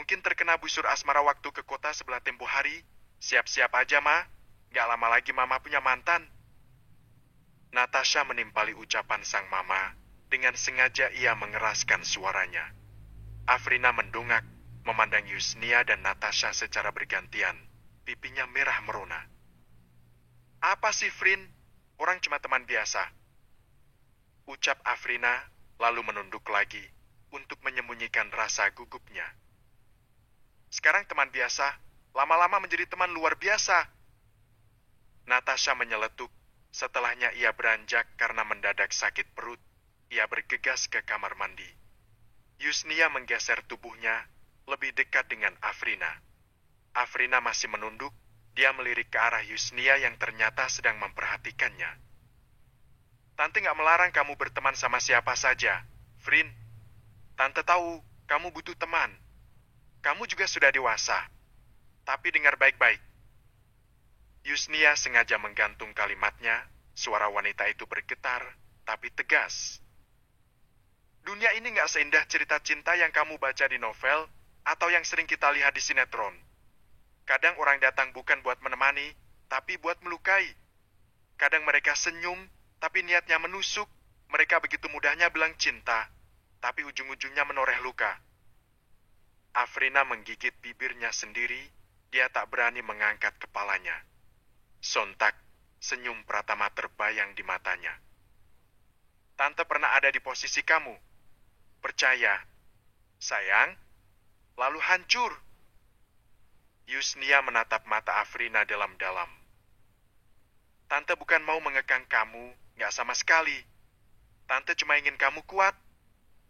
mungkin terkena busur asmara waktu ke kota sebelah tempo hari. Siap-siap aja, Ma. Gak lama lagi Mama punya mantan. Natasha menimpali ucapan sang mama. Dengan sengaja ia mengeraskan suaranya. Afrina mendongak, memandang Yusnia dan Natasha secara bergantian. Pipinya merah merona. Apa sih, Frin? Orang cuma teman biasa. Ucap Afrina, lalu menunduk lagi untuk menyembunyikan rasa gugupnya. Sekarang teman biasa, lama-lama menjadi teman luar biasa. Natasha menyeletuk, setelahnya ia beranjak karena mendadak sakit perut. Ia bergegas ke kamar mandi. Yusnia menggeser tubuhnya lebih dekat dengan Afrina. Afrina masih menunduk, dia melirik ke arah Yusnia yang ternyata sedang memperhatikannya. Tante gak melarang kamu berteman sama siapa saja, Frin. Tante tahu kamu butuh teman. Kamu juga sudah dewasa. Tapi dengar baik-baik. Yusnia sengaja menggantung kalimatnya. Suara wanita itu bergetar, tapi tegas. Dunia ini gak seindah cerita cinta yang kamu baca di novel atau yang sering kita lihat di sinetron. Kadang orang datang bukan buat menemani, tapi buat melukai. Kadang mereka senyum, tapi niatnya menusuk. Mereka begitu mudahnya bilang cinta, tapi ujung-ujungnya menoreh luka. Afrina menggigit bibirnya sendiri, dia tak berani mengangkat kepalanya. Sontak, senyum Pratama terbayang di matanya. Tante pernah ada di posisi kamu. Percaya, sayang, lalu hancur. Yusnia menatap mata Afrina dalam-dalam. Tante bukan mau mengekang kamu, gak sama sekali. Tante cuma ingin kamu kuat.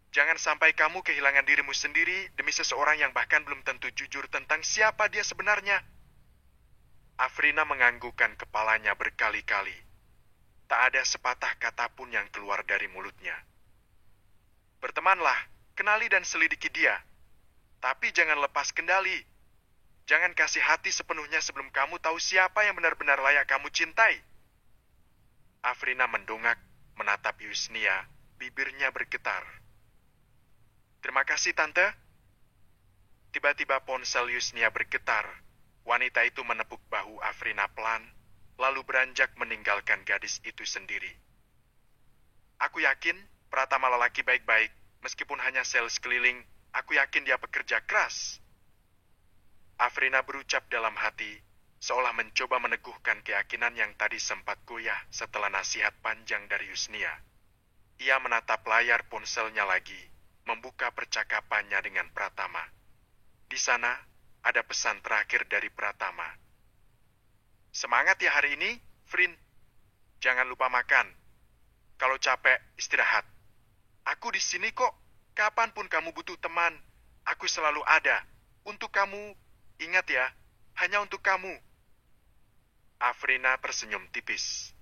Jangan sampai kamu kehilangan dirimu sendiri demi seseorang yang bahkan belum tentu jujur tentang siapa dia sebenarnya. Afrina menganggukkan kepalanya berkali-kali. Tak ada sepatah kata pun yang keluar dari mulutnya. Bertemanlah, kenali dan selidiki dia. Tapi jangan lepas kendali. Jangan kasih hati sepenuhnya sebelum kamu tahu siapa yang benar-benar layak kamu cintai. Afrina mendongak, menatap Yusnia, bibirnya bergetar. Terima kasih, Tante. Tiba-tiba ponsel Yusnia bergetar. Wanita itu menepuk bahu Afrina pelan, lalu beranjak meninggalkan gadis itu sendiri. Aku yakin Pratama lelaki baik-baik, meskipun hanya sales keliling, aku yakin dia pekerja keras. Afrina berucap dalam hati, seolah mencoba meneguhkan keyakinan yang tadi sempat goyah setelah nasihat panjang dari Yusnia. Ia menatap layar ponselnya lagi, membuka percakapannya dengan Pratama. Di sana, ada pesan terakhir dari Pratama. Semangat ya hari ini, Frin. Jangan lupa makan. Kalau capek, istirahat. Aku di sini kok. Kapanpun kamu butuh teman, aku selalu ada. Untuk kamu, ingat ya, hanya untuk kamu. Afrina tersenyum tipis.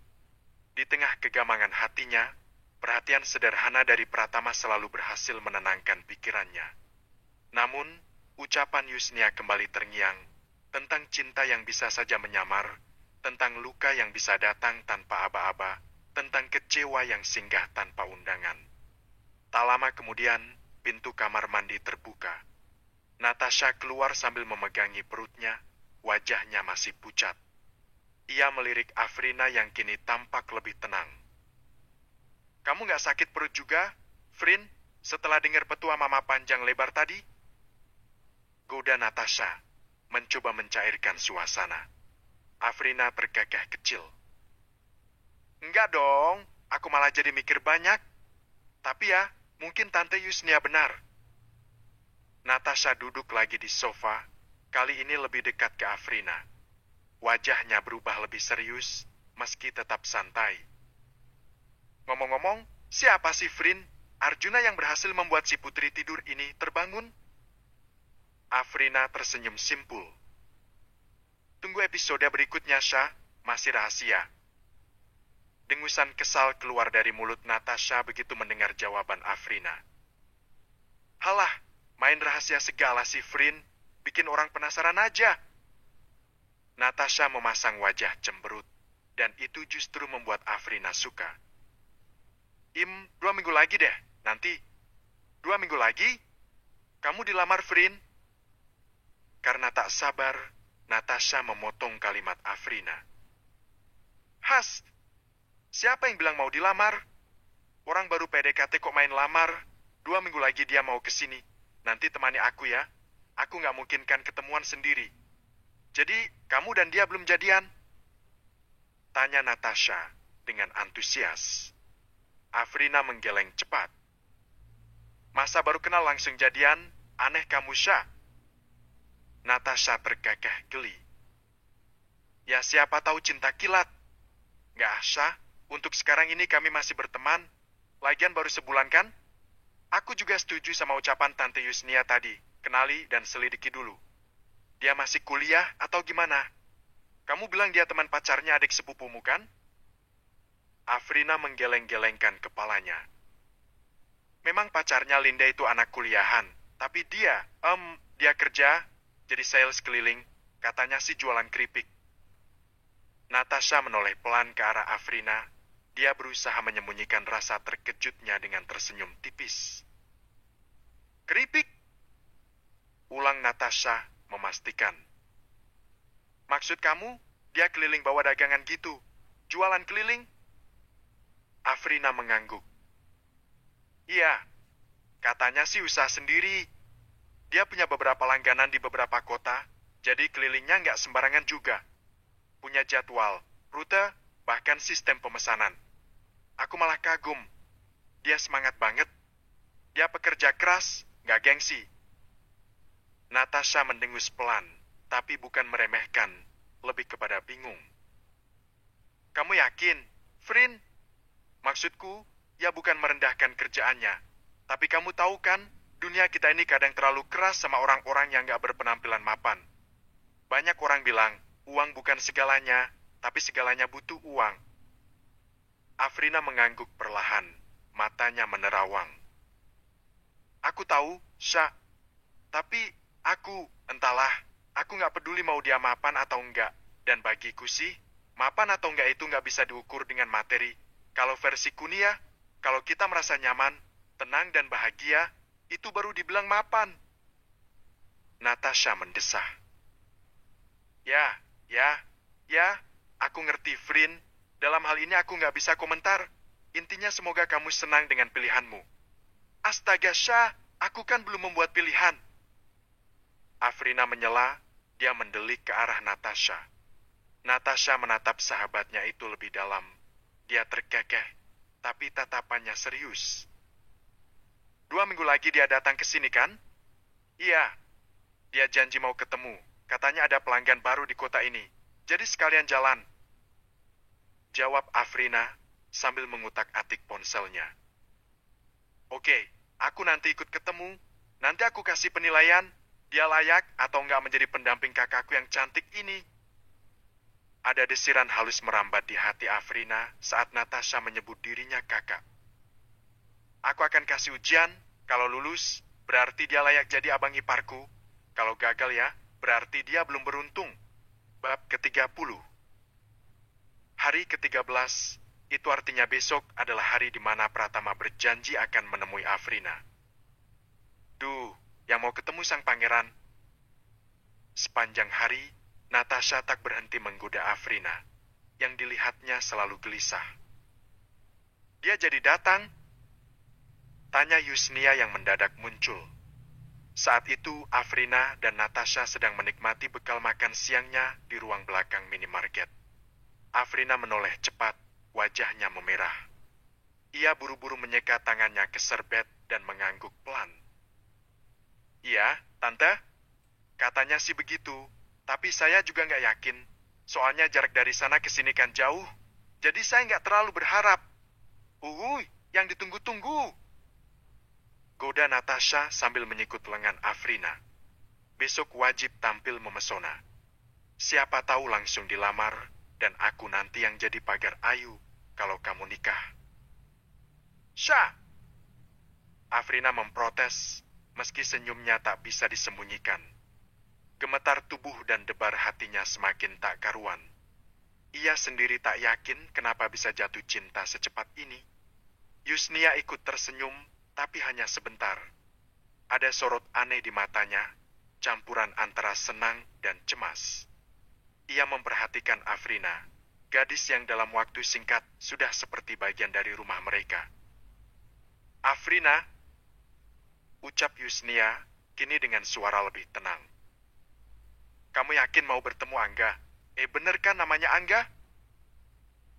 Di tengah kegamangan hatinya, perhatian sederhana dari Pratama selalu berhasil menenangkan pikirannya. Namun, ucapan Yusnia kembali terngiang tentang cinta yang bisa saja menyamar, tentang luka yang bisa datang tanpa aba-aba, tentang kecewa yang singgah tanpa undangan. Tak lama kemudian, pintu kamar mandi terbuka. Natasha keluar sambil memegangi perutnya, wajahnya masih pucat. Ia melirik Afrina yang kini tampak lebih tenang. Kamu gak sakit perut juga, Frin, setelah dengar petua mama panjang lebar tadi? Goda Natasha, mencoba mencairkan suasana. Afrina tergagah kecil. Enggak dong, aku malah jadi mikir banyak. Tapi ya, mungkin Tante Yusnia benar. Natasha duduk lagi di sofa, kali ini lebih dekat ke Afrina. Wajahnya berubah lebih serius, meski tetap santai. Ngomong-ngomong, siapa sih Frin? Arjuna yang berhasil membuat si putri tidur ini terbangun? Afrina tersenyum simpul. Tunggu episode berikutnya, Syah. Masih rahasia. Dengusan kesal keluar dari mulut Natasha begitu mendengar jawaban Afrina. Halah, main rahasia segala si Frin. Bikin orang penasaran aja. Natasha memasang wajah cemberut. Dan itu justru membuat Afrina suka. 2 minggu lagi deh, nanti. 2 minggu lagi? Kamu dilamar, Frin? Karena tak sabar, Natasha memotong kalimat Afrina. Has, siapa yang bilang mau dilamar? Orang baru PDKT kok main lamar. 2 minggu lagi dia mau ke sini. Nanti temani aku ya. Aku nggak mungkin kan ketemuan sendiri. Jadi, kamu dan dia belum jadian? Tanya Natasha dengan antusias. Afrina menggeleng cepat. Masa baru kenal langsung jadian? Aneh kamu, Syah. Natasha tergagah geli. Ya siapa tahu cinta kilat. Nggak, Syah. Untuk sekarang ini kami masih berteman. Lagian baru sebulan kan? Aku juga setuju sama ucapan Tante Yusnia tadi. Kenali dan selidiki dulu. Dia masih kuliah atau gimana? Kamu bilang dia teman pacarnya adik sepupumu kan? Afrina menggeleng-gelengkan kepalanya. Memang pacarnya Linda itu anak kuliahan. Tapi dia kerja jadi sales keliling. Katanya sih jualan keripik. Natasha menoleh pelan ke arah Afrina. Dia berusaha menyembunyikan rasa terkejutnya dengan tersenyum tipis. Keripik? Ulang Natasha memastikan. Maksud kamu, dia keliling bawa dagangan gitu? Jualan keliling? Afrina mengangguk. Iya, katanya sih usaha sendiri. Dia punya beberapa langganan di beberapa kota, jadi kelilingnya nggak sembarangan juga. Punya jadwal, rute, bahkan sistem pemesanan. Aku malah kagum. Dia semangat banget. Dia pekerja keras, nggak gengsi. Natasha mendengus pelan, tapi bukan meremehkan, lebih kepada bingung. Kamu yakin, Frin? Maksudku, ya bukan merendahkan kerjaannya. Tapi kamu tahu kan, dunia kita ini kadang terlalu keras sama orang-orang yang nggak berpenampilan mapan. Banyak orang bilang, uang bukan segalanya, tapi segalanya butuh uang. Afrina mengangguk perlahan, matanya menerawang. Aku tahu, Syah. Tapi entahlah, aku nggak peduli mau dia mapan atau enggak. Dan bagiku sih, mapan atau enggak itu nggak bisa diukur dengan materi. Kalau versi kuliah, kalau kita merasa nyaman, tenang dan bahagia, itu baru dibilang mapan. Natasha mendesah. Ya, aku ngerti, Frin. Dalam hal ini aku nggak bisa komentar. Intinya semoga kamu senang dengan pilihanmu. Astaga, Syah, aku kan belum membuat pilihan. Afrina menyela, dia mendelik ke arah Natasha. Natasha menatap sahabatnya itu lebih dalam. Dia tergagah, tapi tatapannya serius. 2 minggu lagi dia datang ke sini kan? Iya, dia janji mau ketemu. Katanya ada pelanggan baru di kota ini. Jadi sekalian jalan. Jawab Afrina sambil mengutak-atik ponselnya. Oke, aku nanti ikut ketemu. Nanti aku kasih penilaian. Dia layak atau enggak menjadi pendamping kakakku yang cantik ini. Ada desiran halus merambat di hati Afrina saat Natasha menyebut dirinya kakak. Aku akan kasih ujian. Kalau lulus, berarti dia layak jadi abang iparku. Kalau gagal ya, berarti dia belum beruntung. Bab ke-30. Hari ke-13, itu artinya besok adalah hari di mana Pratama berjanji akan menemui Afrina. Duh, yang mau ketemu sang pangeran. Sepanjang hari, Natasha tak berhenti menggoda Afrina, yang dilihatnya selalu gelisah. Dia jadi datang? Tanya Yusnia yang mendadak muncul. Saat itu, Afrina dan Natasha sedang menikmati bekal makan siangnya di ruang belakang minimarket. Afrina menoleh cepat, wajahnya memerah. Ia buru-buru menyeka tangannya ke serbet dan mengangguk pelan. Iya, Tante? Katanya sih begitu, tapi saya juga nggak yakin. Soalnya jarak dari sana ke sini kan jauh, jadi saya nggak terlalu berharap. Yang ditunggu-tunggu. Goda Natasha sambil menyikut lengan Afrina. Besok wajib tampil memesona. Siapa tahu langsung dilamar, dan aku nanti yang jadi pagar ayu kalau kamu nikah. Syah! Afrina memprotes, meski senyumnya tak bisa disembunyikan. Gemetar tubuh dan debar hatinya semakin tak karuan. Ia sendiri tak yakin kenapa bisa jatuh cinta secepat ini. Yusnia ikut tersenyum, tapi hanya sebentar. Ada sorot aneh di matanya, campuran antara senang dan cemas. Ia memperhatikan Afrina, gadis yang dalam waktu singkat sudah seperti bagian dari rumah mereka. "Afrina," ucap Yusnia kini dengan suara lebih tenang. "Kamu yakin mau bertemu Angga? Bener kan namanya Angga?"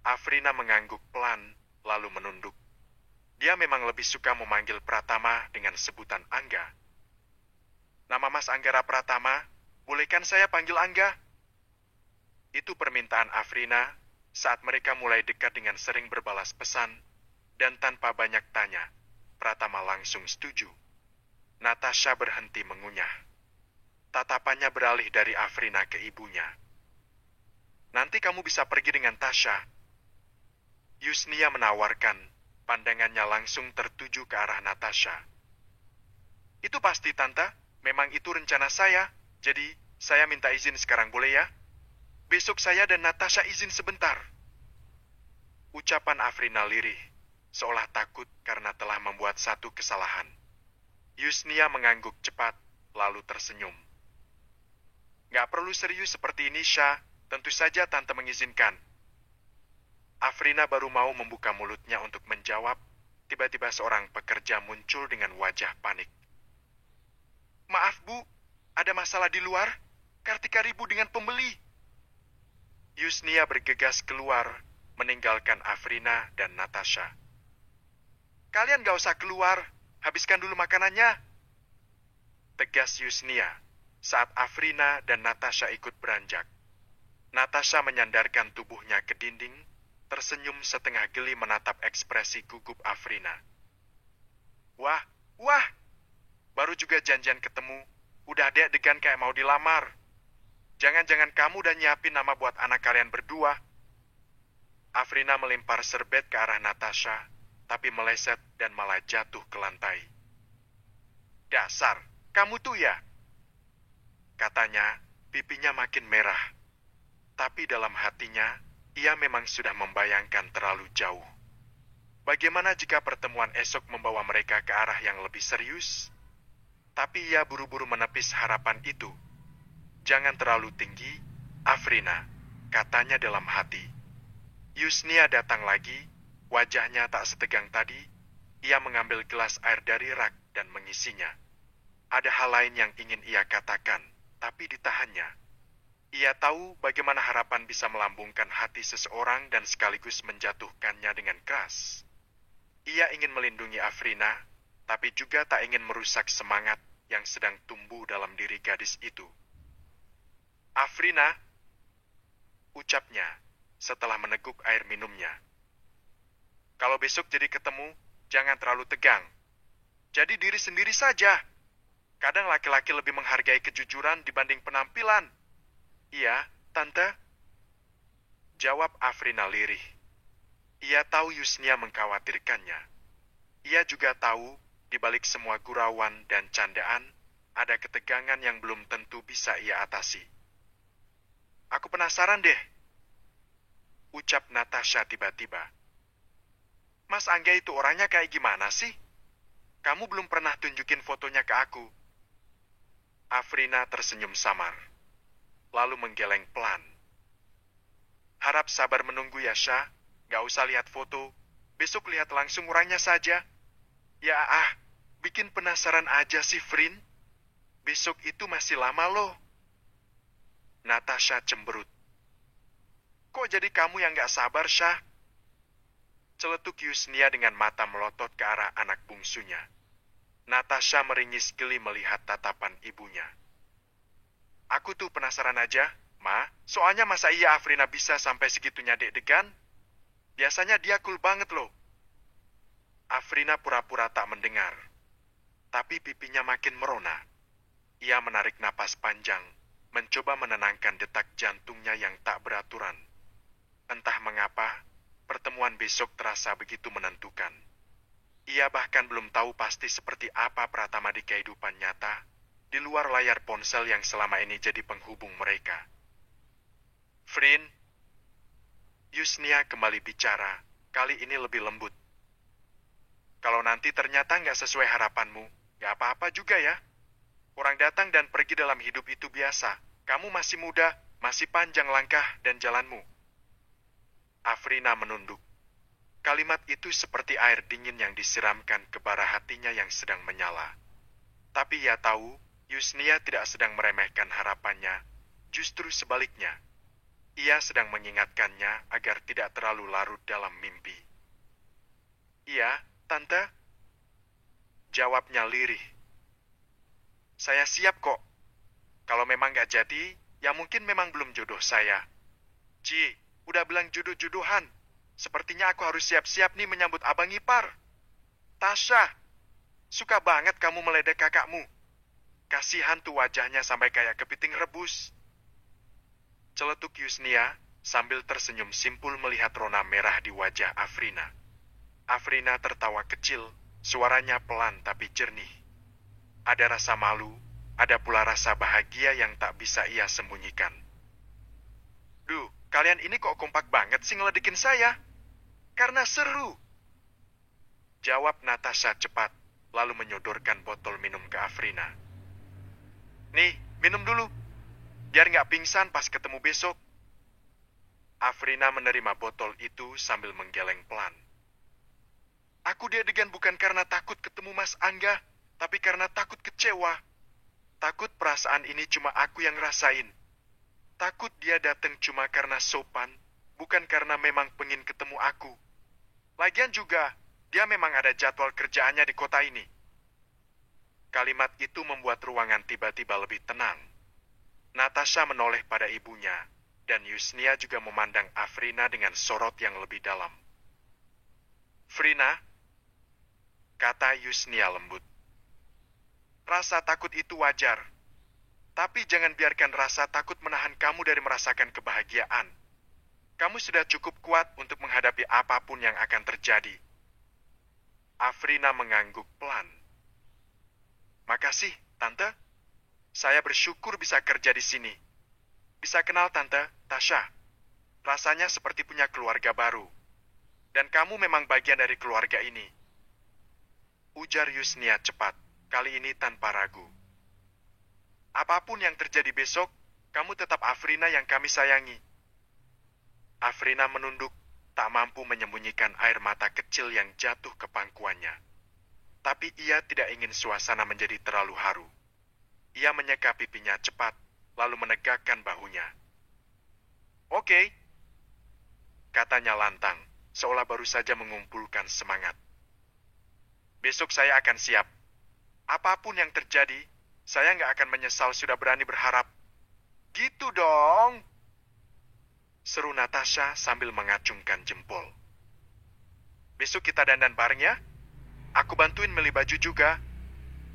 Afrina mengangguk pelan, lalu menunduk. Dia memang lebih suka memanggil Pratama dengan sebutan Angga. "Nama Mas Anggara Pratama, bolehkan saya panggil Angga?" Itu permintaan Afrina saat mereka mulai dekat dengan sering berbalas pesan, dan tanpa banyak tanya, Pratama langsung setuju. Natasha berhenti mengunyah. Tatapannya beralih dari Afrina ke ibunya. "Nanti kamu bisa pergi dengan Tasha." Yusnia menawarkan, pandangannya langsung tertuju ke arah Natasha. "Itu pasti, Tante. Memang itu rencana saya. Jadi, saya minta izin sekarang, boleh ya? Besok saya dan Natasha izin sebentar." Ucapan Afrina lirih, seolah takut karena telah membuat satu kesalahan. Yusnia mengangguk cepat, lalu tersenyum. "Nggak perlu serius seperti ini, Syah. Tentu saja Tante mengizinkan." Afrina baru mau membuka mulutnya untuk menjawab, tiba-tiba seorang pekerja muncul dengan wajah panik. "Maaf, Bu. Ada masalah di luar. Kartika ribut dengan pembeli." Yusnia bergegas keluar, meninggalkan Afrina dan Natasha. "Kalian gak usah keluar. Habiskan dulu makanannya," tegas Yusnia saat Afrina dan Natasha ikut beranjak. Natasha menyandarkan tubuhnya ke dinding, tersenyum setengah geli menatap ekspresi gugup Afrina. Wah, baru juga janjian ketemu, udah deg-degan kayak mau dilamar. Jangan-jangan kamu udah nyiapin nama buat anak kalian berdua." Afrina melempar serbet ke arah Natasha, tapi meleset dan malah jatuh ke lantai. "Dasar, kamu tuh ya?" katanya, pipinya makin merah. Tapi dalam hatinya, ia memang sudah membayangkan terlalu jauh. Bagaimana jika pertemuan esok membawa mereka ke arah yang lebih serius? Tapi ia buru-buru menepis harapan itu. "Jangan terlalu tinggi, Afrina," katanya dalam hati. Yusnia datang lagi, wajahnya tak setegang tadi. Ia mengambil gelas air dari rak dan mengisinya. Ada hal lain yang ingin ia katakan, tapi ditahannya. Ia tahu bagaimana harapan bisa melambungkan hati seseorang dan sekaligus menjatuhkannya dengan keras. Ia ingin melindungi Afrina, tapi juga tak ingin merusak semangat yang sedang tumbuh dalam diri gadis itu. "Afrina," ucapnya setelah meneguk air minumnya. "Kalau besok jadi ketemu, jangan terlalu tegang. Jadi diri sendiri saja. Kadang laki-laki lebih menghargai kejujuran dibanding penampilan." "Iya, Tante," jawab Afrina lirih. Ia tahu Yusnia mengkhawatirkannya. Ia juga tahu, di balik semua gurauan dan candaan, ada ketegangan yang belum tentu bisa ia atasi. "Aku penasaran deh," ucap Natasha tiba-tiba. "Mas Angga itu orangnya kayak gimana sih? Kamu belum pernah tunjukin fotonya ke aku." Afrina tersenyum samar, lalu menggeleng pelan. "Harap sabar menunggu ya, Syah. Gak usah lihat foto. Besok lihat langsung orangnya saja." "Ya bikin penasaran aja sih, Frin. Besok itu masih lama loh." Natasha cemberut. "Kok jadi kamu yang gak sabar, Syah?" Celetuk Yusnia dengan mata melotot ke arah anak bungsunya. Natasha meringis geli melihat tatapan ibunya. "Aku tuh penasaran aja, Ma. Soalnya masa iya Afrina bisa sampai segitunya deg-degan? Biasanya dia cool banget loh." Afrina pura-pura tak mendengar. Tapi pipinya makin merona. Ia menarik napas panjang, mencoba menenangkan detak jantungnya yang tak beraturan. Entah mengapa, pertemuan besok terasa begitu menentukan. Ia bahkan belum tahu pasti seperti apa Pratama di kehidupan nyata, di luar layar ponsel yang selama ini jadi penghubung mereka. "Frin," Yusnia kembali bicara, kali ini lebih lembut. "Kalau nanti ternyata nggak sesuai harapanmu, nggak apa-apa juga ya. Orang datang dan pergi dalam hidup itu biasa. Kamu masih muda, masih panjang langkah dan jalanmu. Afrina menunduk. Kalimat itu seperti air dingin yang disiramkan ke bara hatinya yang sedang menyala. Tapi ia tahu, Yusnia tidak sedang meremehkan harapannya. Justru sebaliknya. Ia sedang mengingatkannya agar tidak terlalu larut dalam mimpi. Iya, Tante. Jawabnya lirih. Saya siap kok. Kalau memang gak jadi, ya mungkin memang belum jodoh saya. Ci, udah bilang jodoh-jodohan. Sepertinya aku harus siap-siap nih menyambut abang ipar. Tasya, suka banget kamu meledek kakakmu. Kasihan tuh wajahnya sampai kayak kepiting rebus. Celetuk Yusnia sambil tersenyum simpul melihat rona merah di wajah Afrina. Afrina tertawa kecil, suaranya pelan tapi jernih. Ada rasa malu, ada pula rasa bahagia yang tak bisa ia sembunyikan. Duh, kalian ini kok kompak banget sih ngeledekin saya? Karena seru. Jawab Natasha cepat, lalu menyodorkan botol minum ke Afrina. Nih, minum dulu. Biar nggak pingsan pas ketemu besok. Afrina menerima botol itu sambil menggeleng pelan. Aku deg-degan bukan karena takut ketemu Mas Angga, tapi karena takut kecewa. Takut perasaan ini cuma aku yang rasain. Takut dia datang cuma karena sopan, bukan karena memang pengen ketemu aku. Lagian juga, dia memang ada jadwal kerjaannya di kota ini. Kalimat itu membuat ruangan tiba-tiba lebih tenang. Natasha menoleh pada ibunya, dan Yusnia juga memandang Afrina dengan sorot yang lebih dalam. Frina, kata Yusnia lembut. Rasa takut itu wajar, tapi jangan biarkan rasa takut menahan kamu dari merasakan kebahagiaan. Kamu sudah cukup kuat untuk menghadapi apapun yang akan terjadi. Afrina mengangguk pelan. Makasih, Tante. Saya bersyukur bisa kerja di sini. Bisa kenal Tante, Tasya. Rasanya seperti punya keluarga baru. Dan kamu memang bagian dari keluarga ini. Ujar Yusnia cepat, kali ini tanpa ragu. Apapun yang terjadi besok, kamu tetap Afrina yang kami sayangi. Afrina menunduk, tak mampu menyembunyikan air mata kecil yang jatuh ke pangkuannya. Tapi ia tidak ingin suasana menjadi terlalu haru. Ia menyeka pipinya cepat, lalu menegakkan bahunya. Oke, katanya lantang, seolah baru saja mengumpulkan semangat. Besok saya akan siap. Apapun yang terjadi, saya nggak akan menyesal sudah berani berharap. Gitu dong, seru Natasha sambil mengacungkan jempol. Besok kita dandan bareng ya. Aku bantuin beli baju juga.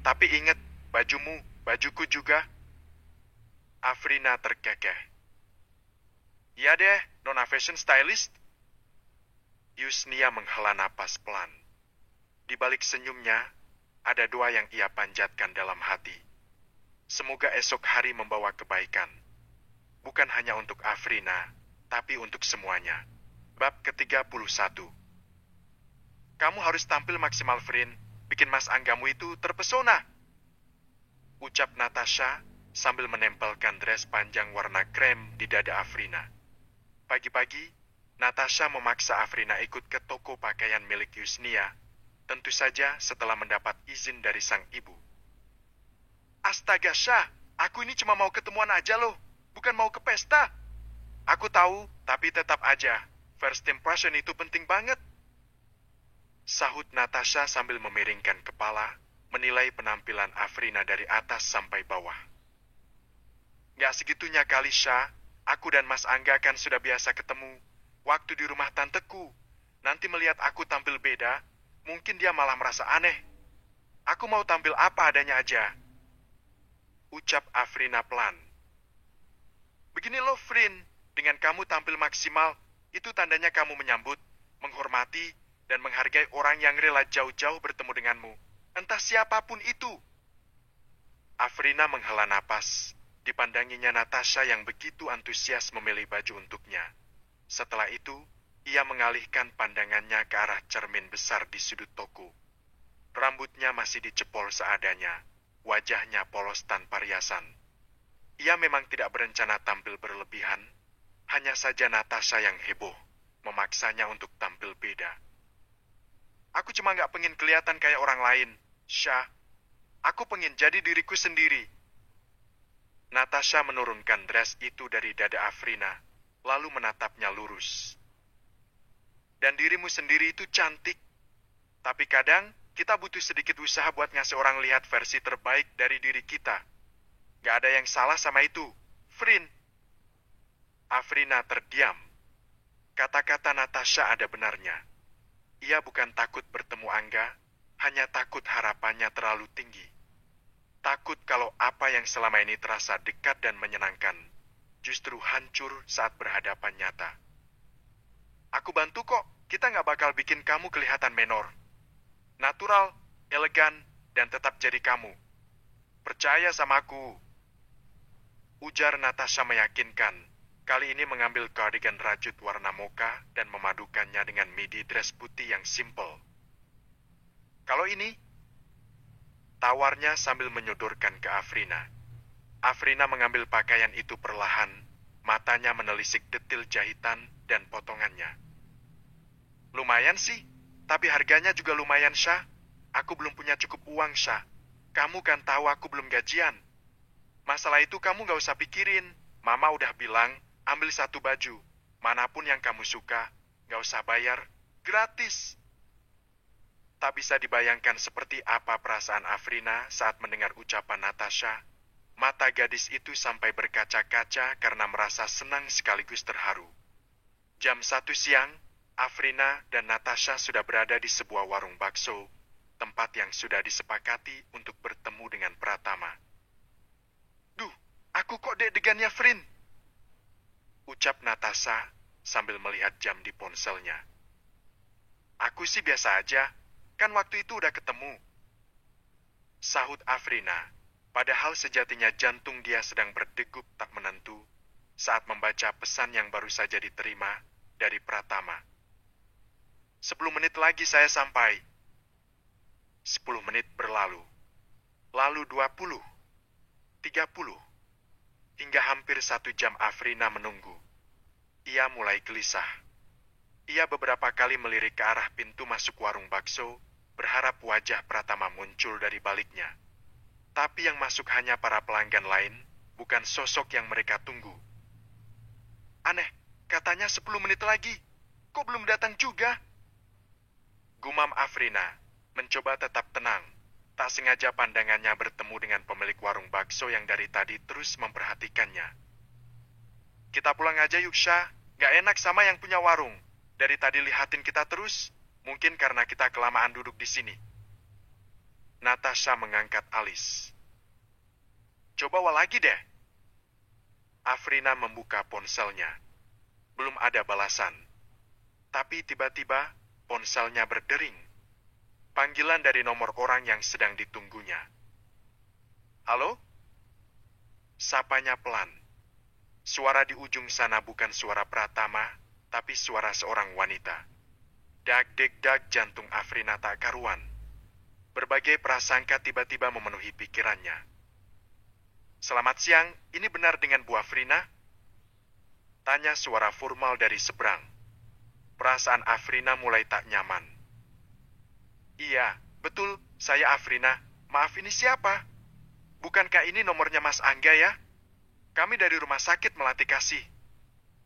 Tapi ingat, bajumu, bajuku juga. Afrina terkekeh. Iya deh, Nona fashion stylist. Yusnia menghela napas pelan. Di balik senyumnya, ada doa yang ia panjatkan dalam hati. Semoga esok hari membawa kebaikan. Bukan hanya untuk Afrina, tapi untuk semuanya. Bab ke-31. Kamu harus tampil maksimal, Frin. Bikin Mas Anggamu itu terpesona. Ucap Natasha sambil menempelkan dress panjang warna krem di dada Afrina. Pagi-pagi, Natasha memaksa Afrina ikut ke toko pakaian milik Yusnia. Tentu saja setelah mendapat izin dari sang ibu. Astaga, Syah. Aku ini cuma mau ketemuan aja loh. Bukan mau ke pesta. Aku tahu, tapi tetap aja. First impression itu penting banget. Sahut Natasha sambil memiringkan kepala, menilai penampilan Afrina dari atas sampai bawah. Gak segitunya kali, Syah. Aku dan Mas Angga kan sudah biasa ketemu. Waktu di rumah tanteku. Nanti melihat aku tampil beda, mungkin dia malah merasa aneh. Aku mau tampil apa adanya aja. Ucap Afrina pelan. Begini loh, Frin. Dengan kamu tampil maksimal, itu tandanya kamu menyambut, menghormati, dan menghargai orang yang rela jauh-jauh bertemu denganmu. Entah siapapun itu. Afrina menghela napas. Dipandanginya Natasha yang begitu antusias memilih baju untuknya. Setelah itu, ia mengalihkan pandangannya ke arah cermin besar di sudut toko. Rambutnya masih dicepol seadanya. wajahnya polos tanpa riasan. Ia memang tidak berencana tampil berlebihan, hanya saja Natasha yang heboh, memaksanya untuk tampil beda. Aku cuma nggak pengen kelihatan kayak orang lain, Syah. Aku pengen jadi diriku sendiri. Natasha menurunkan dress itu dari dada Afrina, lalu menatapnya lurus. Dan dirimu sendiri itu cantik. Tapi kadang, kita butuh sedikit usaha buat ngasih orang lihat versi terbaik dari diri kita. Gak ada yang salah sama itu, Frin. Afrina terdiam. Kata-kata Natasha ada benarnya. Ia bukan takut bertemu Angga, hanya takut harapannya terlalu tinggi. Takut kalau apa yang selama ini terasa dekat dan menyenangkan, justru hancur saat berhadapan nyata. Aku bantu kok, kita nggak bakal bikin kamu kelihatan menor. Natural, elegan, dan tetap jadi kamu. Percaya sama aku. Ujar Natasha meyakinkan, kali ini mengambil cardigan rajut warna mocha dan memadukannya dengan midi dress putih yang simple. Kalau ini, tawarnya sambil menyodorkan ke Afrina. Afrina mengambil pakaian itu perlahan, matanya menelisik detil jahitan dan potongannya. Lumayan sih, tapi harganya juga lumayan, Syah. Aku belum punya cukup uang, Syah. Kamu kan tahu aku belum gajian. Masalah itu kamu gak usah pikirin. Mama udah bilang, ambil satu baju. Manapun yang kamu suka, gak usah bayar. Gratis. Tak bisa dibayangkan seperti apa perasaan Afrina saat mendengar ucapan Natasha. Mata gadis itu sampai berkaca-kaca karena merasa senang sekaligus terharu. Jam 1 siang, Afrina dan Natasha sudah berada di sebuah warung bakso, tempat yang sudah disepakati untuk bertemu dengan Pratama. Duh, aku kok deg-degannya, Frin? Ucap Natasha sambil melihat jam di ponselnya. Aku sih biasa aja, kan waktu itu udah ketemu. Sahut Afrina, padahal sejatinya jantung dia sedang berdegup tak menentu saat membaca pesan yang baru saja diterima dari Pratama. 10 menit lagi saya sampai. 10 menit berlalu. Lalu 20. 30. Hingga hampir 1 jam Afrina menunggu. Ia mulai gelisah. Ia beberapa kali melirik ke arah pintu masuk warung bakso, berharap wajah Pratama muncul dari baliknya. Tapi yang masuk hanya para pelanggan lain, bukan sosok yang mereka tunggu. Aneh, katanya 10 menit lagi. Kok belum datang juga? Gumam Afrina, mencoba tetap tenang. Tak sengaja pandangannya bertemu dengan pemilik warung bakso yang dari tadi terus memperhatikannya. Kita pulang aja yuk, Syah. Gak enak sama yang punya warung. Dari tadi lihatin kita terus, mungkin karena kita kelamaan duduk di sini. Natasha mengangkat alis. Coba lagi deh. Afrina membuka ponselnya. Belum ada balasan. Tapi tiba-tiba ponselnya berdering. Panggilan dari nomor orang yang sedang ditunggunya. Halo? Sapanya pelan. Suara di ujung sana bukan suara Pratama, tapi suara seorang wanita. Dag-deg-dag jantung Afrina tak karuan. Berbagai prasangka tiba-tiba memenuhi pikirannya. Selamat siang, ini benar dengan Bu Afrina? Tanya suara formal dari seberang. Perasaan Afrina mulai tak nyaman. Iya, betul, saya Afrina. Maaf, ini siapa? Bukankah ini nomornya Mas Angga ya? Kami dari Rumah Sakit Melati Kasih.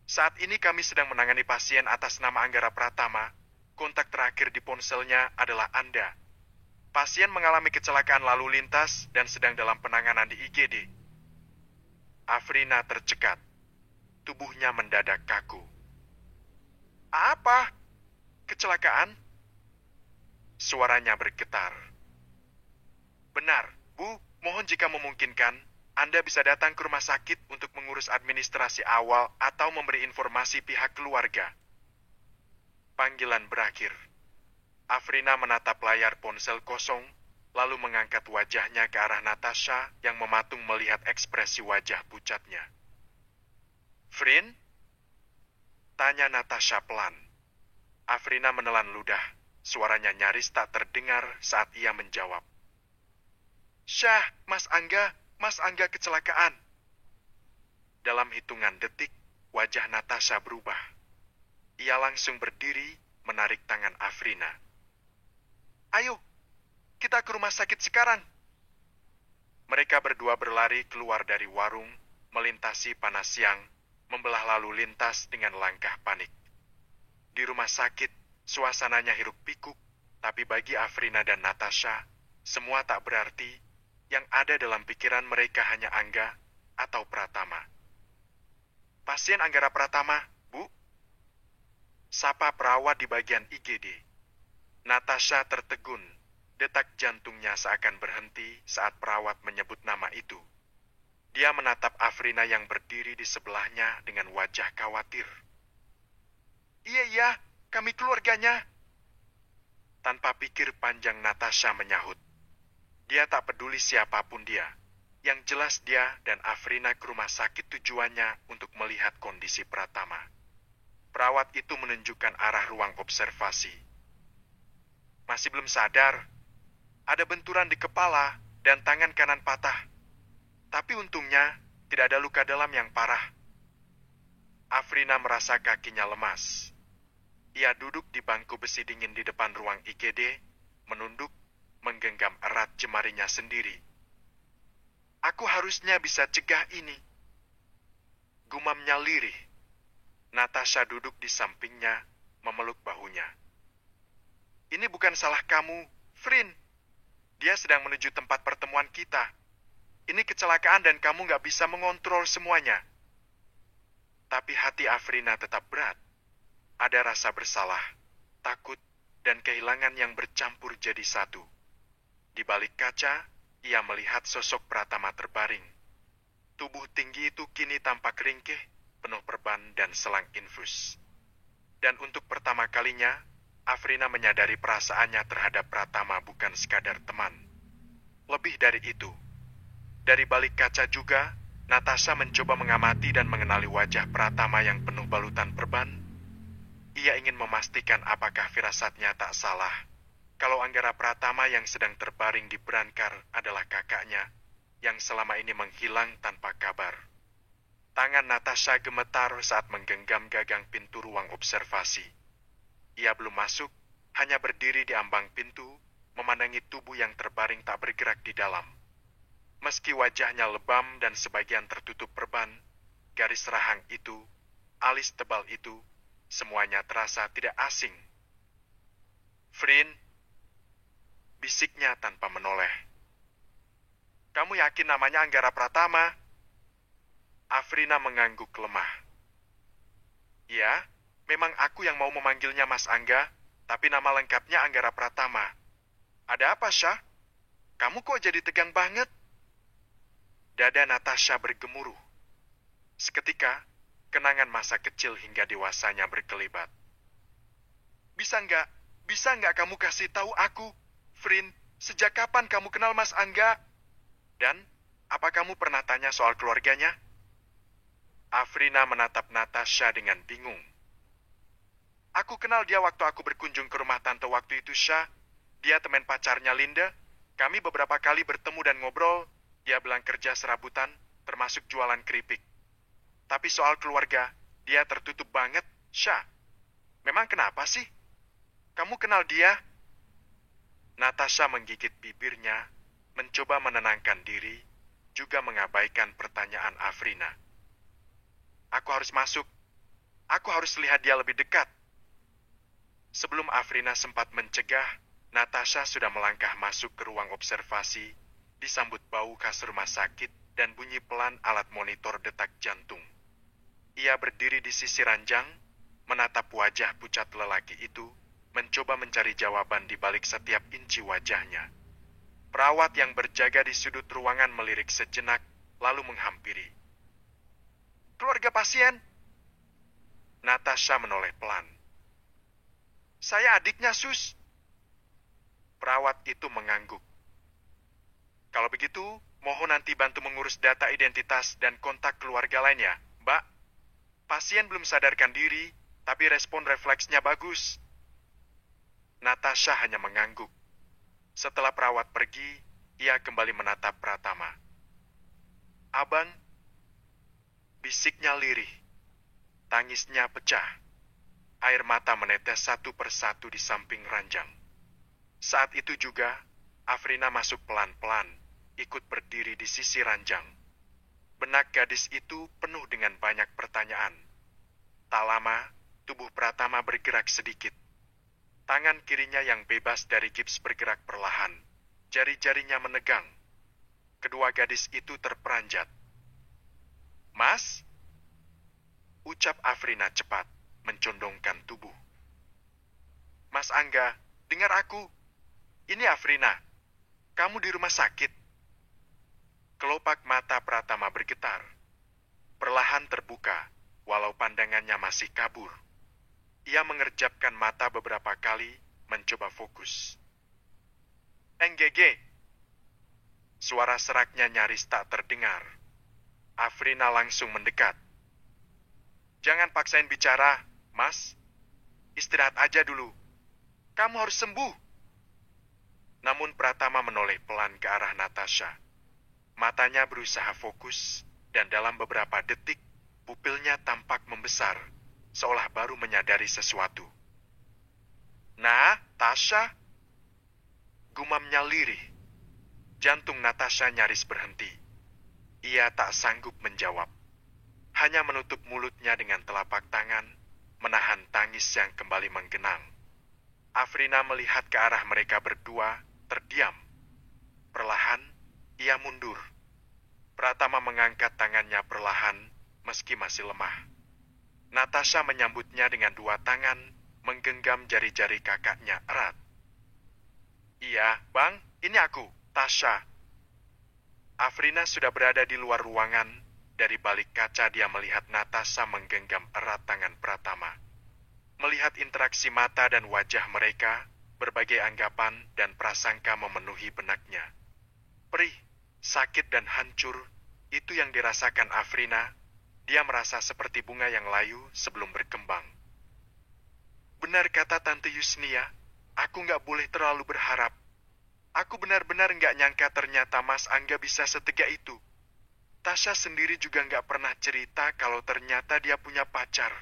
Saat ini kami sedang menangani pasien atas nama Anggara Pratama. Kontak terakhir di ponselnya adalah Anda. Pasien mengalami kecelakaan lalu lintas dan sedang dalam penanganan di IGD. Afrina tercekat. Tubuhnya mendadak kaku. Apa? Kecelakaan? Suaranya bergetar. Benar, Bu. Mohon jika memungkinkan, Anda bisa datang ke rumah sakit untuk mengurus administrasi awal atau memberi informasi pihak keluarga. Panggilan berakhir. Afrina menatap layar ponsel kosong, lalu mengangkat wajahnya ke arah Natasha yang mematung melihat ekspresi wajah pucatnya. Frin? Tanya Natasha pelan. Afrina menelan ludah. Suaranya nyaris tak terdengar saat ia menjawab. Syah, Mas Angga kecelakaan. Dalam hitungan detik, wajah Natasha berubah. Ia langsung berdiri, menarik tangan Afrina. Ayo, kita ke rumah sakit sekarang. Mereka berdua berlari keluar dari warung, melintasi panas siang, membelah lalu lintas dengan langkah panik. Di rumah sakit, suasananya hiruk pikuk, tapi bagi Afrina dan Natasha, semua tak berarti. Yang ada dalam pikiran mereka hanya Angga atau Pratama. Pasien Anggara Pratama, Bu. Sapa perawat di bagian IGD. Natasha tertegun. Detak jantungnya seakan berhenti saat perawat menyebut nama itu. Dia menatap Afrina yang berdiri di sebelahnya dengan wajah khawatir. Iya, kami keluarganya. Tanpa pikir panjang Natasha menyahut. Dia tak peduli siapapun dia. Yang jelas dia dan Afrina ke rumah sakit tujuannya untuk melihat kondisi Pratama. Perawat itu menunjukkan arah ruang observasi. Masih belum sadar. Ada benturan di kepala dan tangan kanan patah. Tapi untungnya tidak ada luka dalam yang parah. Afrina merasa kakinya lemas. Ia duduk di bangku besi dingin di depan ruang IGD, menunduk, menggenggam erat jemarinya sendiri. Aku harusnya bisa cegah ini. Gumamnya lirih. Natasha duduk di sampingnya, memeluk bahunya. Ini bukan salah kamu, Frin. Dia sedang menuju tempat pertemuan kita. Ini kecelakaan dan kamu gak bisa mengontrol semuanya. Tapi hati Afrina tetap berat. Ada rasa bersalah, takut, dan kehilangan yang bercampur jadi satu. Di balik kaca, ia melihat sosok Pratama terbaring. Tubuh tinggi itu kini tampak ringkih, penuh perban dan selang infus. Dan untuk pertama kalinya, Afrina menyadari perasaannya terhadap Pratama bukan sekadar teman. Lebih dari itu, dari balik kaca juga, Natasha mencoba mengamati dan mengenali wajah Pratama yang penuh balutan perban. Ia ingin memastikan apakah firasatnya tak salah. Kalau Anggara Pratama yang sedang terbaring di brancar adalah kakaknya, yang selama ini menghilang tanpa kabar. Tangan Natasha gemetar saat menggenggam gagang pintu ruang observasi. Ia belum masuk, hanya berdiri di ambang pintu, memandangi tubuh yang terbaring tak bergerak di dalam. Meski wajahnya lebam dan sebagian tertutup perban, garis rahang itu, alis tebal itu, semuanya terasa tidak asing. Frin, bisiknya tanpa menoleh. Kamu yakin namanya Anggara Pratama? Afrina mengangguk lemah. Ya, memang aku yang mau memanggilnya Mas Angga, tapi nama lengkapnya Anggara Pratama. Ada apa, Syah? Kamu kok jadi tegang banget? Dada Natasha bergemuruh. Seketika, kenangan masa kecil hingga dewasanya berkelibat. Bisa nggak kamu kasih tahu aku, Frin, sejak kapan kamu kenal Mas Angga? Dan, apa kamu pernah tanya soal keluarganya? Afrina menatap Natasha dengan bingung. Aku kenal dia waktu aku berkunjung ke rumah tante waktu itu, Syah. Dia teman pacarnya Linda. Kami beberapa kali bertemu dan ngobrol. Dia bilang kerja serabutan, termasuk jualan keripik. Tapi soal keluarga, dia tertutup banget, Syah. Memang kenapa sih? Kamu kenal dia? Natasha menggigit bibirnya, mencoba menenangkan diri, juga mengabaikan pertanyaan Afrina. Aku harus masuk. Aku harus lihat dia lebih dekat. Sebelum Afrina sempat mencegah, Natasha sudah melangkah masuk ke ruang observasi, disambut bau kasur rumah sakit dan bunyi pelan alat monitor detak jantung. Ia berdiri di sisi ranjang, menatap wajah pucat lelaki itu, mencoba mencari jawaban di balik setiap inci wajahnya. Perawat yang berjaga di sudut ruangan melirik sejenak, lalu menghampiri. Keluarga pasien? Natasha menoleh pelan. Saya adiknya, Sus. Perawat itu mengangguk. Kalau begitu, mohon nanti bantu mengurus data identitas dan kontak keluarga lainnya, Mbak. Pasien belum sadarkan diri, tapi respon refleksnya bagus. Natasha hanya mengangguk. Setelah perawat pergi, Ia kembali menatap Pratama. "Abang," bisiknya lirih. Tangisnya pecah. Air mata menetes satu persatu di samping ranjang. Saat itu juga, Afrina masuk pelan-pelan, ikut berdiri di sisi ranjang. Benak gadis itu penuh dengan banyak pertanyaan. Tak lama, tubuh Pratama bergerak sedikit. Tangan kirinya yang bebas dari gips bergerak perlahan. Jari-jarinya menegang. Kedua gadis itu terperanjat. "Mas?" ucap Afrina cepat, mencondongkan tubuh. "Mas Angga, dengar aku. Ini Afrina. Kamu di rumah sakit." Kelopak mata Pratama bergetar. Perlahan terbuka, walau pandangannya masih kabur. Ia mengerjapkan mata beberapa kali, mencoba fokus. "NGG." Suara seraknya nyaris tak terdengar. Afrina langsung mendekat. "Jangan paksain bicara, Mas. Istirahat aja dulu. Kamu harus sembuh." Namun Pratama menoleh pelan ke arah Natasha. Matanya berusaha fokus, dan dalam beberapa detik, pupilnya tampak membesar, seolah baru menyadari sesuatu. "Nah, Tasha?" gumamnya lirih. Jantung Natasha nyaris berhenti. Ia tak sanggup menjawab. Hanya menutup mulutnya dengan telapak tangan, menahan tangis yang kembali menggenang. Afrina melihat ke arah mereka berdua, terdiam. Perlahan, ia mundur. Pratama mengangkat tangannya perlahan, meski masih lemah. Natasha menyambutnya dengan dua tangan, menggenggam jari-jari kakaknya erat. "Iya, Bang, ini aku, Tasha." Afrina sudah berada di luar ruangan. Dari balik kaca dia melihat Natasha menggenggam erat tangan Pratama. Melihat interaksi mata dan wajah mereka, berbagai anggapan dan prasangka memenuhi benaknya. Perih, sakit dan hancur, itu yang dirasakan Afrina. Dia merasa seperti bunga yang layu sebelum berkembang. "Benar kata Tante Yusnia, aku nggak boleh terlalu berharap. Aku benar-benar nggak nyangka ternyata Mas Angga bisa setega itu. Tasha sendiri juga nggak pernah cerita kalau ternyata dia punya pacar."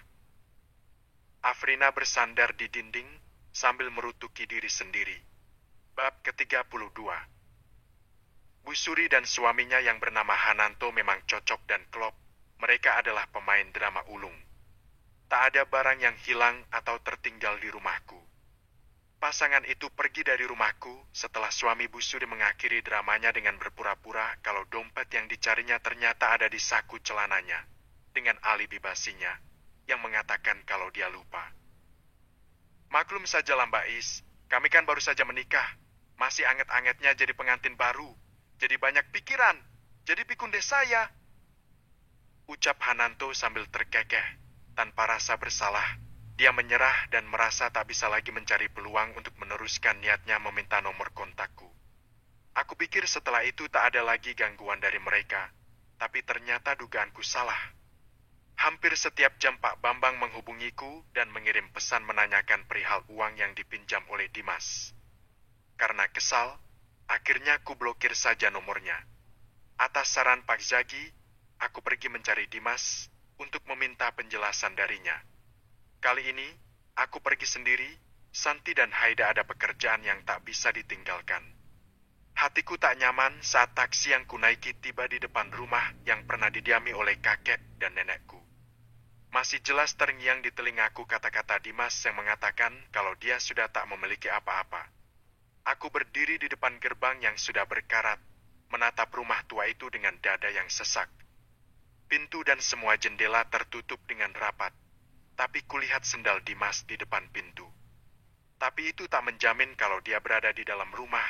Afrina bersandar di dinding sambil merutuki diri sendiri. Bab ke-32. Bu Suri dan suaminya yang bernama Hananto memang cocok dan klop. Mereka adalah pemain drama ulung. Tak ada barang yang hilang atau tertinggal di rumahku. Pasangan itu pergi dari rumahku setelah suami Bu Suri mengakhiri dramanya dengan berpura-pura kalau dompet yang dicarinya ternyata ada di saku celananya, dengan alibi basinya yang mengatakan kalau dia lupa. Maklum sajalah Mbak Is, kami kan baru saja menikah, masih anget-angetnya jadi pengantin baru, jadi banyak pikiran, jadi pikun deh saya. Ucap Hananto sambil terkekeh, tanpa rasa bersalah. Dia menyerah dan merasa tak bisa lagi mencari peluang untuk meneruskan niatnya meminta nomor kontakku. Aku pikir setelah itu tak ada lagi gangguan dari mereka, tapi ternyata dugaanku salah. Hampir setiap jam Pak Bambang menghubungiku dan mengirim pesan menanyakan perihal uang yang dipinjam oleh Dimas. Karena kesal, akhirnya aku blokir saja nomornya. Atas saran Pak Zagi, aku pergi mencari Dimas untuk meminta penjelasan darinya. Kali ini, aku pergi sendiri. Santi dan Haida ada pekerjaan yang tak bisa ditinggalkan. Hatiku tak nyaman saat taksi yang kunaiki tiba di depan rumah yang pernah didiami oleh kakek dan nenekku. Masih jelas terngiang di telingaku kata-kata Dimas yang mengatakan kalau dia sudah tak memiliki apa-apa. Aku berdiri di depan gerbang yang sudah berkarat, menatap rumah tua itu dengan dada yang sesak. Pintu dan semua jendela tertutup dengan rapat. Tapi kulihat sendal Dimas di depan pintu. Tapi itu tak menjamin kalau dia berada di dalam rumah.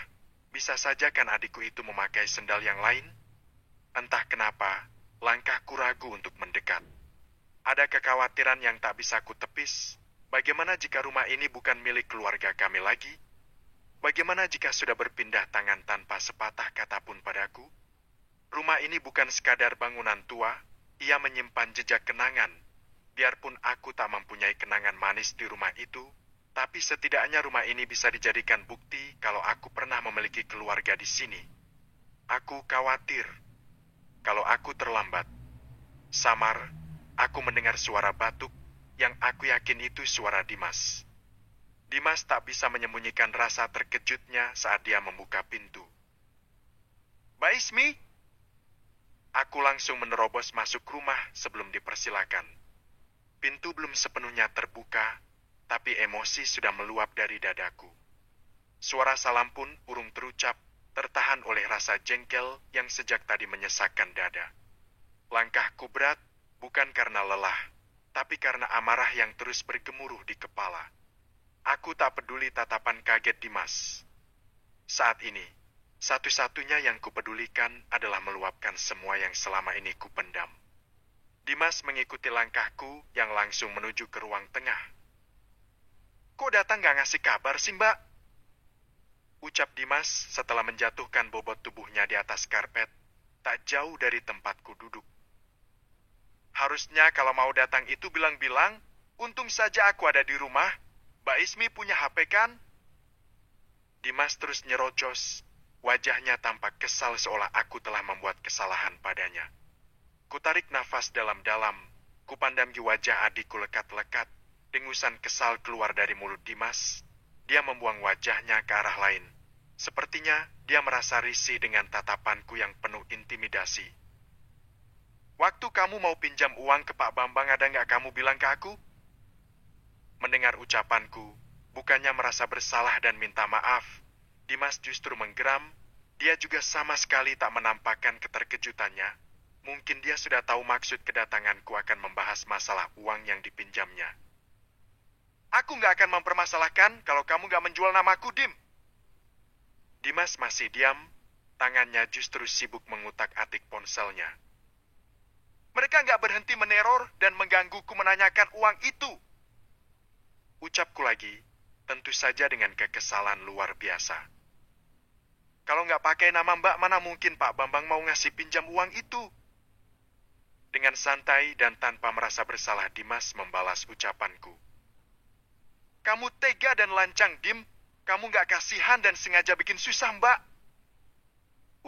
Bisa saja kan adikku itu memakai sendal yang lain? Entah kenapa, langkahku ragu untuk mendekat. Ada kekhawatiran yang tak bisa kutepis. Bagaimana jika rumah ini bukan milik keluarga kami lagi? Bagaimana jika sudah berpindah tangan tanpa sepatah kata pun padaku? Rumah ini bukan sekadar bangunan tua, ia menyimpan jejak kenangan. Biarpun aku tak mempunyai kenangan manis di rumah itu, tapi setidaknya rumah ini bisa dijadikan bukti kalau aku pernah memiliki keluarga di sini. Aku khawatir kalau aku terlambat. Samar, aku mendengar suara batuk yang aku yakin itu suara Dimas. Dimas tak bisa menyembunyikan rasa terkejutnya saat dia membuka pintu. Mbak Ismi? Aku langsung menerobos masuk rumah sebelum dipersilakan. Pintu belum sepenuhnya terbuka, tapi emosi sudah meluap dari dadaku. Suara salam pun urung terucap, tertahan oleh rasa jengkel yang sejak tadi menyesakkan dada. Langkahku berat bukan karena lelah, tapi karena amarah yang terus bergemuruh di kepala. Aku tak peduli tatapan kaget Dimas. Saat ini, satu-satunya yang kupedulikan adalah meluapkan semua yang selama ini kupendam. Dimas mengikuti langkahku yang langsung menuju ke ruang tengah. Kok datang gak ngasih kabar sih, Mbak? Ucap Dimas setelah menjatuhkan bobot tubuhnya di atas karpet, tak jauh dari tempatku duduk. Harusnya kalau mau datang itu bilang-bilang, untung saja aku ada di rumah. Mbak Ismi punya HP kan? Dimas terus nyerocos. Wajahnya tampak kesal seolah aku telah membuat kesalahan padanya. Kutarik nafas dalam-dalam. Kupandangi wajah adikku lekat-lekat. Dengusan kesal keluar dari mulut Dimas. Dia membuang wajahnya ke arah lain. Sepertinya dia merasa risih dengan tatapanku yang penuh intimidasi. Waktu kamu mau pinjam uang ke Pak Bambang ada nggak kamu bilang ke aku? Mendengar ucapanku, bukannya merasa bersalah dan minta maaf, Dimas justru menggeram. Dia juga sama sekali tak menampakkan keterkejutannya. Mungkin dia sudah tahu maksud kedatanganku akan membahas masalah uang yang dipinjamnya. Aku nggak akan mempermasalahkan kalau kamu nggak menjual namaku, Dim. Dimas masih diam, tangannya justru sibuk mengutak-atik ponselnya. Mereka nggak berhenti meneror dan menggangguku menanyakan uang itu. Ucapku lagi, tentu saja dengan kekesalan luar biasa. Kalau nggak pakai nama Mbak, mana mungkin Pak Bambang mau ngasih pinjam uang itu? Dengan santai dan tanpa merasa bersalah, Dimas membalas ucapanku. Kamu tega dan lancang, Dim. Kamu nggak kasihan dan sengaja bikin susah, Mbak.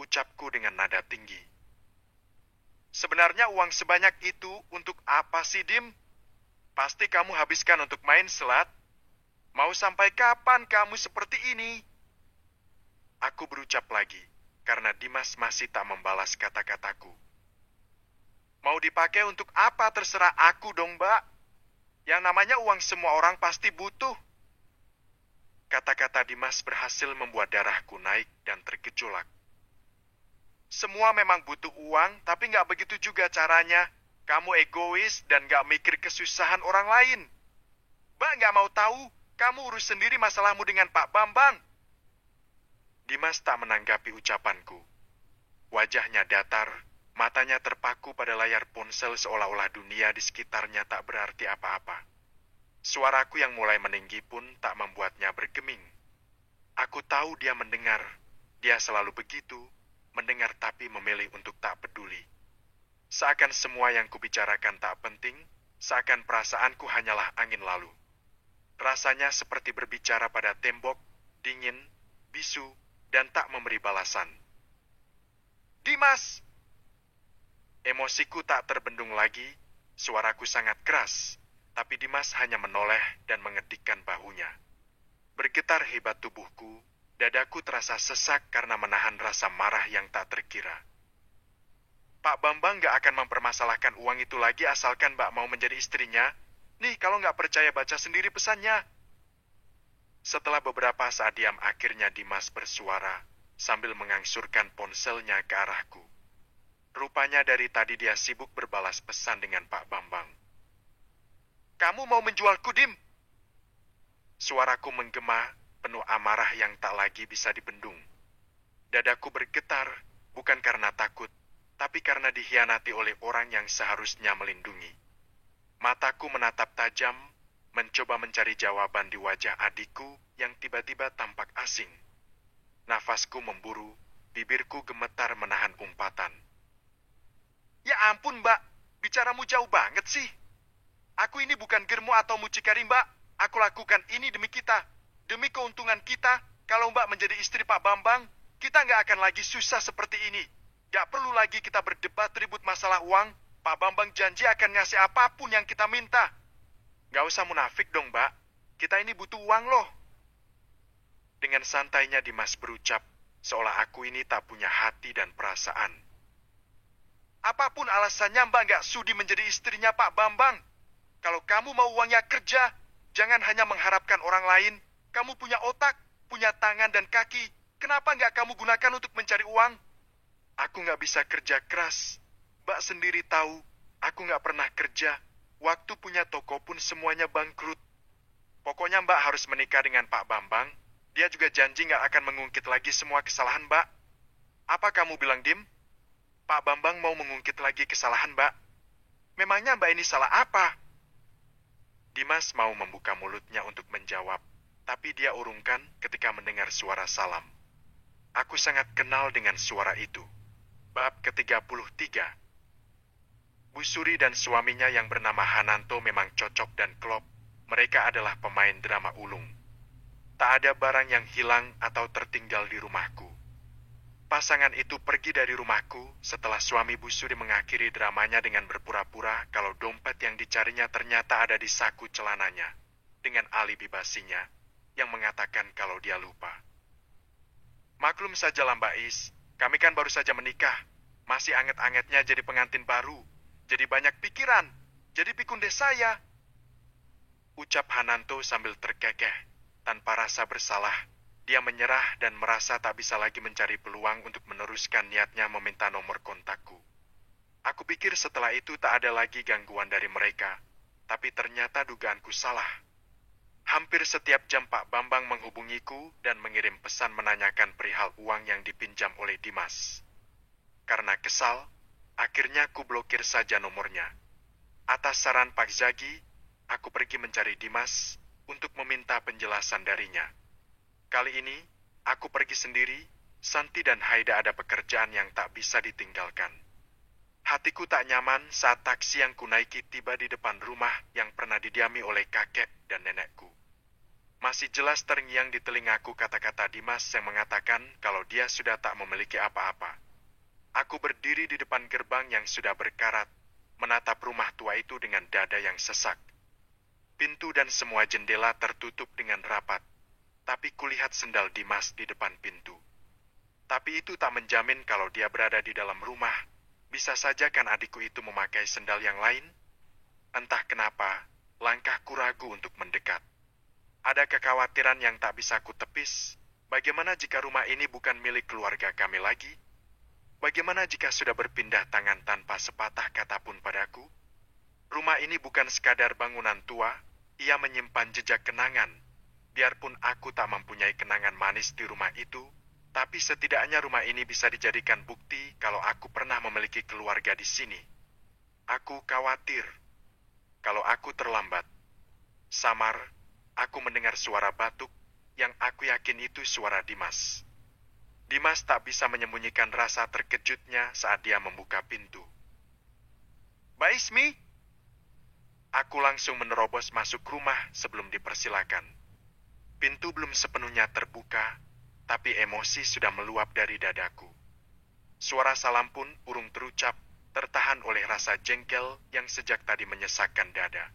Ucapku dengan nada tinggi. Sebenarnya uang sebanyak itu untuk apa sih, Dim? Pasti kamu habiskan untuk main selat. Mau sampai kapan kamu seperti ini? Aku berucap lagi, karena Dimas masih tak membalas kata-kataku. Mau dipakai untuk apa terserah aku dong, Mbak. Yang namanya uang semua orang pasti butuh. Kata-kata Dimas berhasil membuat darahku naik dan tergejolak. Semua memang butuh uang, tapi nggak begitu juga caranya. Kamu egois dan nggak mikir kesusahan orang lain. Mbak nggak mau tahu, kamu urus sendiri masalahmu dengan Pak Bambang. Dimas tak menanggapi ucapanku. Wajahnya datar, matanya terpaku pada layar ponsel seolah-olah dunia di sekitarnya tak berarti apa-apa. Suaraku yang mulai meninggi pun tak membuatnya bergeming. Aku tahu dia mendengar. Dia selalu begitu, mendengar tapi memilih untuk tak peduli. Seakan semua yang kubicarakan tak penting, seakan perasaanku hanyalah angin lalu. Rasanya seperti berbicara pada tembok, dingin, bisu, dan tak memberi balasan. Dimas! Emosiku tak terbendung lagi, suaraku sangat keras, tapi Dimas hanya menoleh dan mengedikkan bahunya. Bergetar hebat tubuhku, dadaku terasa sesak karena menahan rasa marah yang tak terkira. Pak Bambang gak akan mempermasalahkan uang itu lagi asalkan Mbak mau menjadi istrinya. Nih, kalau gak percaya baca sendiri pesannya. Setelah beberapa saat diam, akhirnya Dimas bersuara sambil mengangsurkan ponselnya ke arahku. Rupanya dari tadi dia sibuk berbalas pesan dengan Pak Bambang. Kamu mau menjualku, Dim? Suaraku menggema, penuh amarah yang tak lagi bisa dibendung. Dadaku bergetar, bukan karena takut, tapi karena dikhianati oleh orang yang seharusnya melindungi. Mataku menatap tajam, mencoba mencari jawaban di wajah adikku yang tiba-tiba tampak asing. Nafasku memburu, bibirku gemetar menahan umpatan. Ya ampun, Mbak, bicaramu jauh banget sih. Aku ini bukan germo atau mucikari, Mbak. Aku lakukan ini demi kita, demi keuntungan kita. Kalau Mbak menjadi istri Pak Bambang, Kita nggak akan lagi susah seperti ini. Nggak perlu lagi kita berdebat ribut masalah uang. Pak Bambang janji akan ngasih apapun yang kita minta. Nggak usah munafik dong, Mbak. Kita ini butuh uang loh. Dengan santainya Dimas berucap, seolah aku ini tak punya hati dan perasaan. Apapun alasannya, Mbak nggak sudi menjadi istrinya Pak Bambang. Kalau kamu mau uangnya kerja, jangan hanya mengharapkan orang lain. Kamu punya otak, punya tangan dan kaki. Kenapa nggak kamu gunakan untuk mencari uang? Aku nggak bisa kerja keras. Mbak sendiri tahu, aku nggak pernah kerja. Waktu punya toko pun semuanya bangkrut. Pokoknya Mbak harus menikah dengan Pak Bambang. Dia juga janji nggak akan mengungkit lagi semua kesalahan Mbak. Apa kamu bilang, Dim? Pak Bambang mau mengungkit lagi kesalahan Mbak. Memangnya Mbak ini salah apa? Dimas mau membuka mulutnya untuk menjawab, tapi dia urungkan ketika mendengar suara Salam. Aku sangat kenal dengan suara itu. Bab ke-33. Bu Suri dan suaminya yang bernama Hananto memang cocok dan klop. Mereka adalah pemain drama ulung. Tak ada barang yang hilang atau tertinggal di rumahku. Pasangan itu pergi dari rumahku setelah suami Bu Suri mengakhiri dramanya dengan berpura-pura kalau dompet yang dicarinya ternyata ada di saku celananya, dengan alibi basinya yang mengatakan kalau dia lupa. Maklum sajalah Mbak Is, kami kan baru saja menikah. Masih anget-angetnya jadi pengantin baru. Jadi banyak pikiran. Jadi pikunde saya. Ucap Hananto sambil terkekeh. Tanpa rasa bersalah, dia menyerah dan merasa tak bisa lagi mencari peluang untuk meneruskan niatnya meminta nomor kontakku. Aku pikir setelah itu tak ada lagi gangguan dari mereka. Tapi ternyata dugaanku salah. Hampir setiap jam Pak Bambang menghubungiku dan mengirim pesan menanyakan perihal uang yang dipinjam oleh Dimas. Karena kesal, akhirnya ku blokir saja nomornya. Atas saran Pak Zagi, aku pergi mencari Dimas untuk meminta penjelasan darinya. Kali ini, aku pergi sendiri, Santi dan Haida ada pekerjaan yang tak bisa ditinggalkan. Hatiku tak nyaman saat taksi yang kunaiki tiba di depan rumah yang pernah didiami oleh kakek dan nenekku. Masih jelas terngiang di telingaku kata-kata Dimas yang mengatakan kalau dia sudah tak memiliki apa-apa. Aku berdiri di depan gerbang yang sudah berkarat, menatap rumah tua itu dengan dada yang sesak. Pintu dan semua jendela tertutup dengan rapat, tapi kulihat sendal Dimas di depan pintu. Tapi itu tak menjamin kalau dia berada di dalam rumah. Bisa saja kan adikku itu memakai sendal yang lain? Entah kenapa, langkahku ragu untuk mendekat. Ada kekhawatiran yang tak bisa kutepis. Bagaimana jika rumah ini bukan milik keluarga kami lagi? Bagaimana jika sudah berpindah tangan tanpa sepatah kata pun padaku? Rumah ini bukan sekadar bangunan tua, ia menyimpan jejak kenangan. Biarpun aku tak mempunyai kenangan manis di rumah itu, tapi setidaknya rumah ini bisa dijadikan bukti kalau aku pernah memiliki keluarga di sini. Aku khawatir kalau aku terlambat. Samar, aku mendengar suara batuk yang aku yakin itu suara Dimas. Dimas tak bisa menyembunyikan rasa terkejutnya saat dia membuka pintu. Mbak Ismi? Aku langsung menerobos masuk rumah sebelum dipersilakan. Pintu belum sepenuhnya terbuka, tapi emosi sudah meluap dari dadaku. Suara salam pun urung terucap, tertahan oleh rasa jengkel yang sejak tadi menyesakkan dada.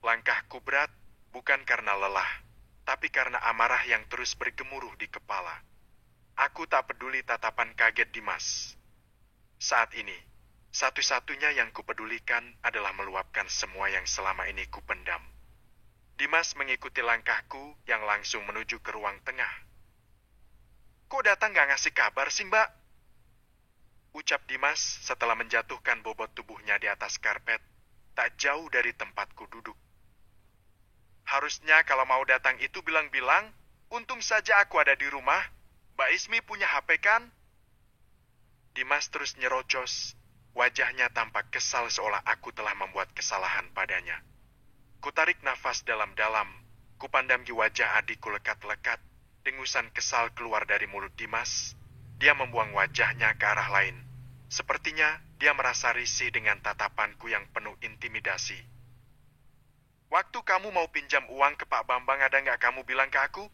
Langkahku berat, bukan karena lelah, tapi karena amarah yang terus bergemuruh di kepala. Aku tak peduli tatapan kaget Dimas. Saat ini, satu-satunya yang kupedulikan adalah meluapkan semua yang selama ini kupendam. Dimas mengikuti langkahku yang langsung menuju ke ruang tengah. Kok datang gak ngasih kabar sih, Mbak? Ucap Dimas setelah menjatuhkan bobot tubuhnya di atas karpet, tak jauh dari tempatku duduk. Harusnya kalau mau datang itu bilang-bilang, untung saja aku ada di rumah. Mbak Ismi punya HP kan? Dimas terus nyerocos. Wajahnya tampak kesal seolah aku telah membuat kesalahan padanya. Kutarik nafas dalam-dalam. Kupandangi wajah adikku lekat-lekat. Dengusan kesal keluar dari mulut Dimas. Dia membuang wajahnya ke arah lain. Sepertinya dia merasa risih dengan tatapanku yang penuh intimidasi. Waktu kamu mau pinjam uang ke Pak Bambang ada nggak kamu bilang ke aku?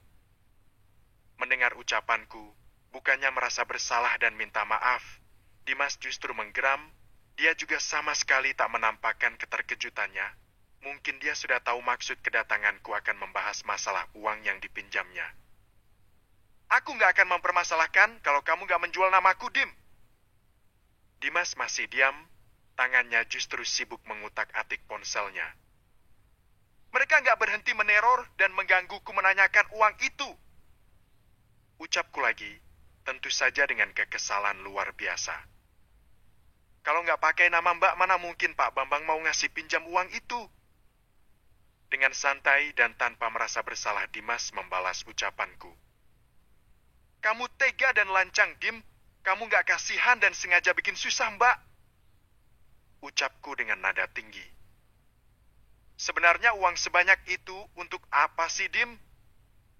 Mendengar ucapanku, Bukannya merasa bersalah dan minta maaf, Dimas justru menggeram. Dia juga sama sekali tak menampakkan keterkejutannya. Mungkin dia sudah tahu maksud kedatanganku akan membahas masalah uang yang dipinjamnya. Aku nggak akan mempermasalahkan kalau kamu nggak menjual namaku, Dim. Dimas masih diam, tangannya justru sibuk mengutak-atik ponselnya. Mereka nggak berhenti meneror dan menggangguku menanyakan uang itu. Ucapku lagi, tentu saja dengan kekesalan luar biasa. Kalau nggak pakai nama Mbak, mana mungkin Pak Bambang mau ngasih pinjam uang itu? Dengan santai dan tanpa merasa bersalah, Dimas membalas ucapanku. Kamu tega dan lancang, Dim. Kamu nggak kasihan dan sengaja bikin susah, Mbak. Ucapku dengan nada tinggi. Sebenarnya uang sebanyak itu untuk apa sih, Dim?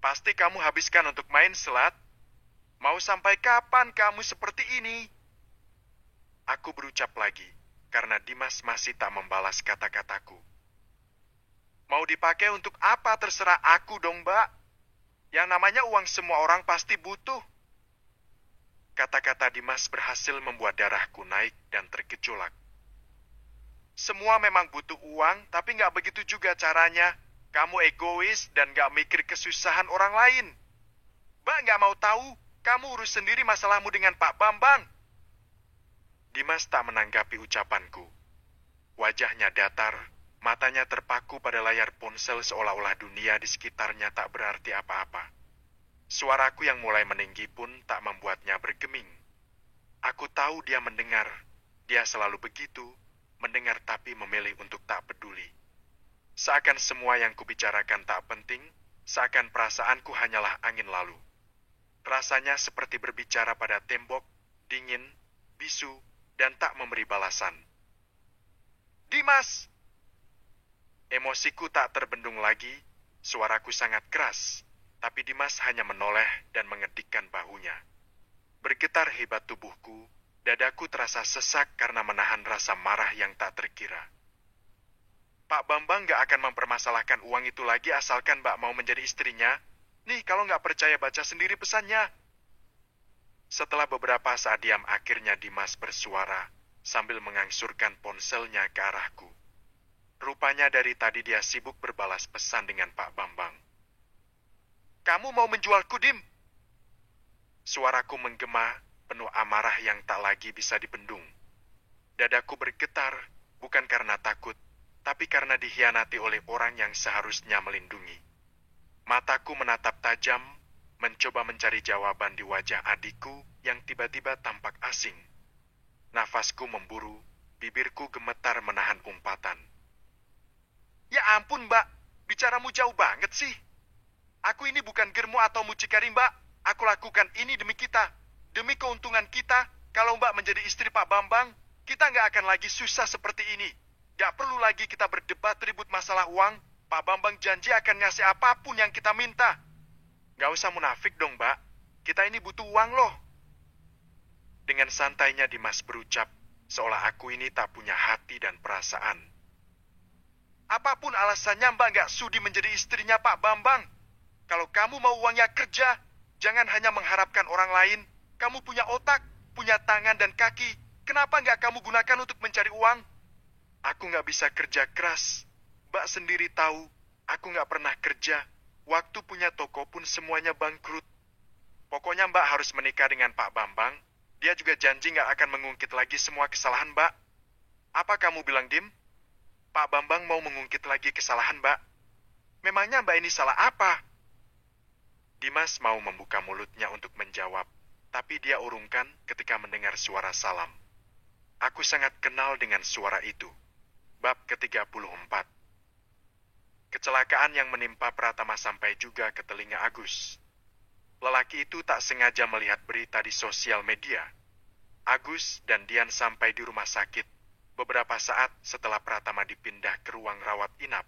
Pasti kamu habiskan untuk main selat. Mau sampai kapan kamu seperti ini? Aku berucap lagi, karena Dimas masih tak membalas kata-kataku. Mau dipakai untuk apa terserah aku dong, Mbak. Yang namanya uang semua orang pasti butuh. Kata-kata Dimas berhasil membuat darahku naik dan tergejolak. Semua memang butuh uang, tapi nggak begitu juga caranya. Kamu egois dan nggak mikir kesusahan orang lain. Mbak nggak mau tahu, kamu urus sendiri masalahmu dengan Pak Bambang. Dimas tak menanggapi ucapanku. Wajahnya datar, matanya terpaku pada layar ponsel seolah-olah dunia di sekitarnya tak berarti apa-apa. Suaraku yang mulai meninggi pun tak membuatnya bergeming. Aku tahu dia mendengar. Dia selalu begitu, mendengar tapi memilih untuk tak peduli. Seakan semua yang kubicarakan tak penting, seakan perasaanku hanyalah angin lalu. Rasanya seperti berbicara pada tembok, dingin, bisu, dan tak memberi balasan. Dimas! Emosiku tak terbendung lagi, suaraku sangat keras, tapi Dimas hanya menoleh dan mengedikkan bahunya. Bergetar hebat tubuhku, dadaku terasa sesak karena menahan rasa marah yang tak terkira. Pak Bambang gak akan mempermasalahkan uang itu lagi asalkan Mbak mau menjadi istrinya. Nih, kalau gak percaya baca sendiri pesannya. Setelah beberapa saat diam, akhirnya Dimas bersuara sambil mengangsurkan ponselnya ke arahku. Rupanya dari tadi dia sibuk berbalas pesan dengan Pak Bambang. Kamu mau menjualku, Dim? Suaraku menggema, penuh amarah yang tak lagi bisa dibendung. Dadaku bergetar, bukan karena takut, tapi karena dikhianati oleh orang yang seharusnya melindungi. Mataku menatap tajam, mencoba mencari jawaban di wajah adikku yang tiba-tiba tampak asing. Nafasku memburu, bibirku gemetar menahan umpatan. Ya ampun, Mbak, bicaramu jauh banget sih. Aku ini bukan germo atau mucikari, Mbak. Aku lakukan ini demi kita, demi keuntungan kita. Kalau Mbak menjadi istri Pak Bambang, kita nggak akan lagi susah seperti ini. Nggak perlu lagi kita berdebat ribut masalah uang. Pak Bambang janji akan ngasih apapun yang kita minta. Nggak usah munafik dong, Mbak. Kita ini butuh uang loh. Dengan santainya Dimas berucap, seolah aku ini tak punya hati dan perasaan. Apapun alasannya, Mbak nggak sudi menjadi istrinya Pak Bambang. Kalau kamu mau uangnya kerja, jangan hanya mengharapkan orang lain. Kamu punya otak, punya tangan dan kaki. Kenapa nggak kamu gunakan untuk mencari uang? Aku nggak bisa kerja keras. Mbak sendiri tahu, aku nggak pernah kerja. Waktu punya toko pun semuanya bangkrut. Pokoknya Mbak harus menikah dengan Pak Bambang. Dia juga janji nggak akan mengungkit lagi semua kesalahan Mbak. Apa kamu bilang, Dim? Pak Bambang mau mengungkit lagi kesalahan Mbak. Memangnya Mbak ini salah apa? Dimas mau membuka mulutnya untuk menjawab, tapi dia urungkan ketika mendengar suara Salam. Aku sangat kenal dengan suara itu. Bab ke-34. Kecelakaan yang menimpa Pratama sampai juga ke telinga Agus. Lelaki itu tak sengaja melihat berita di sosial media. Agus dan Dian sampai di rumah sakit beberapa saat setelah Pratama dipindah ke ruang rawat inap.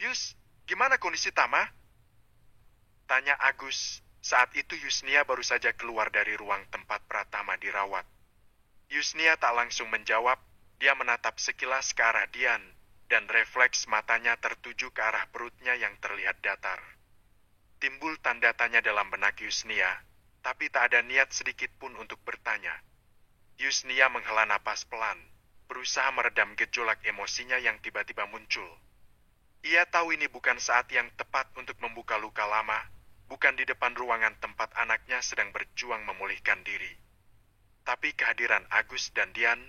Yus, gimana kondisi Tama? Tanya Agus. Saat itu Yusnia baru saja keluar dari ruang tempat Pratama dirawat. Yusnia tak langsung menjawab. Dia menatap sekilas ke arah Dian, dan refleks matanya tertuju ke arah perutnya yang terlihat datar. Timbul tanda tanya dalam benak Yusnia, tapi tak ada niat sedikit pun untuk bertanya. Yusnia menghela napas pelan, berusaha meredam gejolak emosinya yang tiba-tiba muncul. Ia tahu ini bukan saat yang tepat untuk membuka luka lama, bukan di depan ruangan tempat anaknya sedang berjuang memulihkan diri. Tapi kehadiran Agus dan Dian,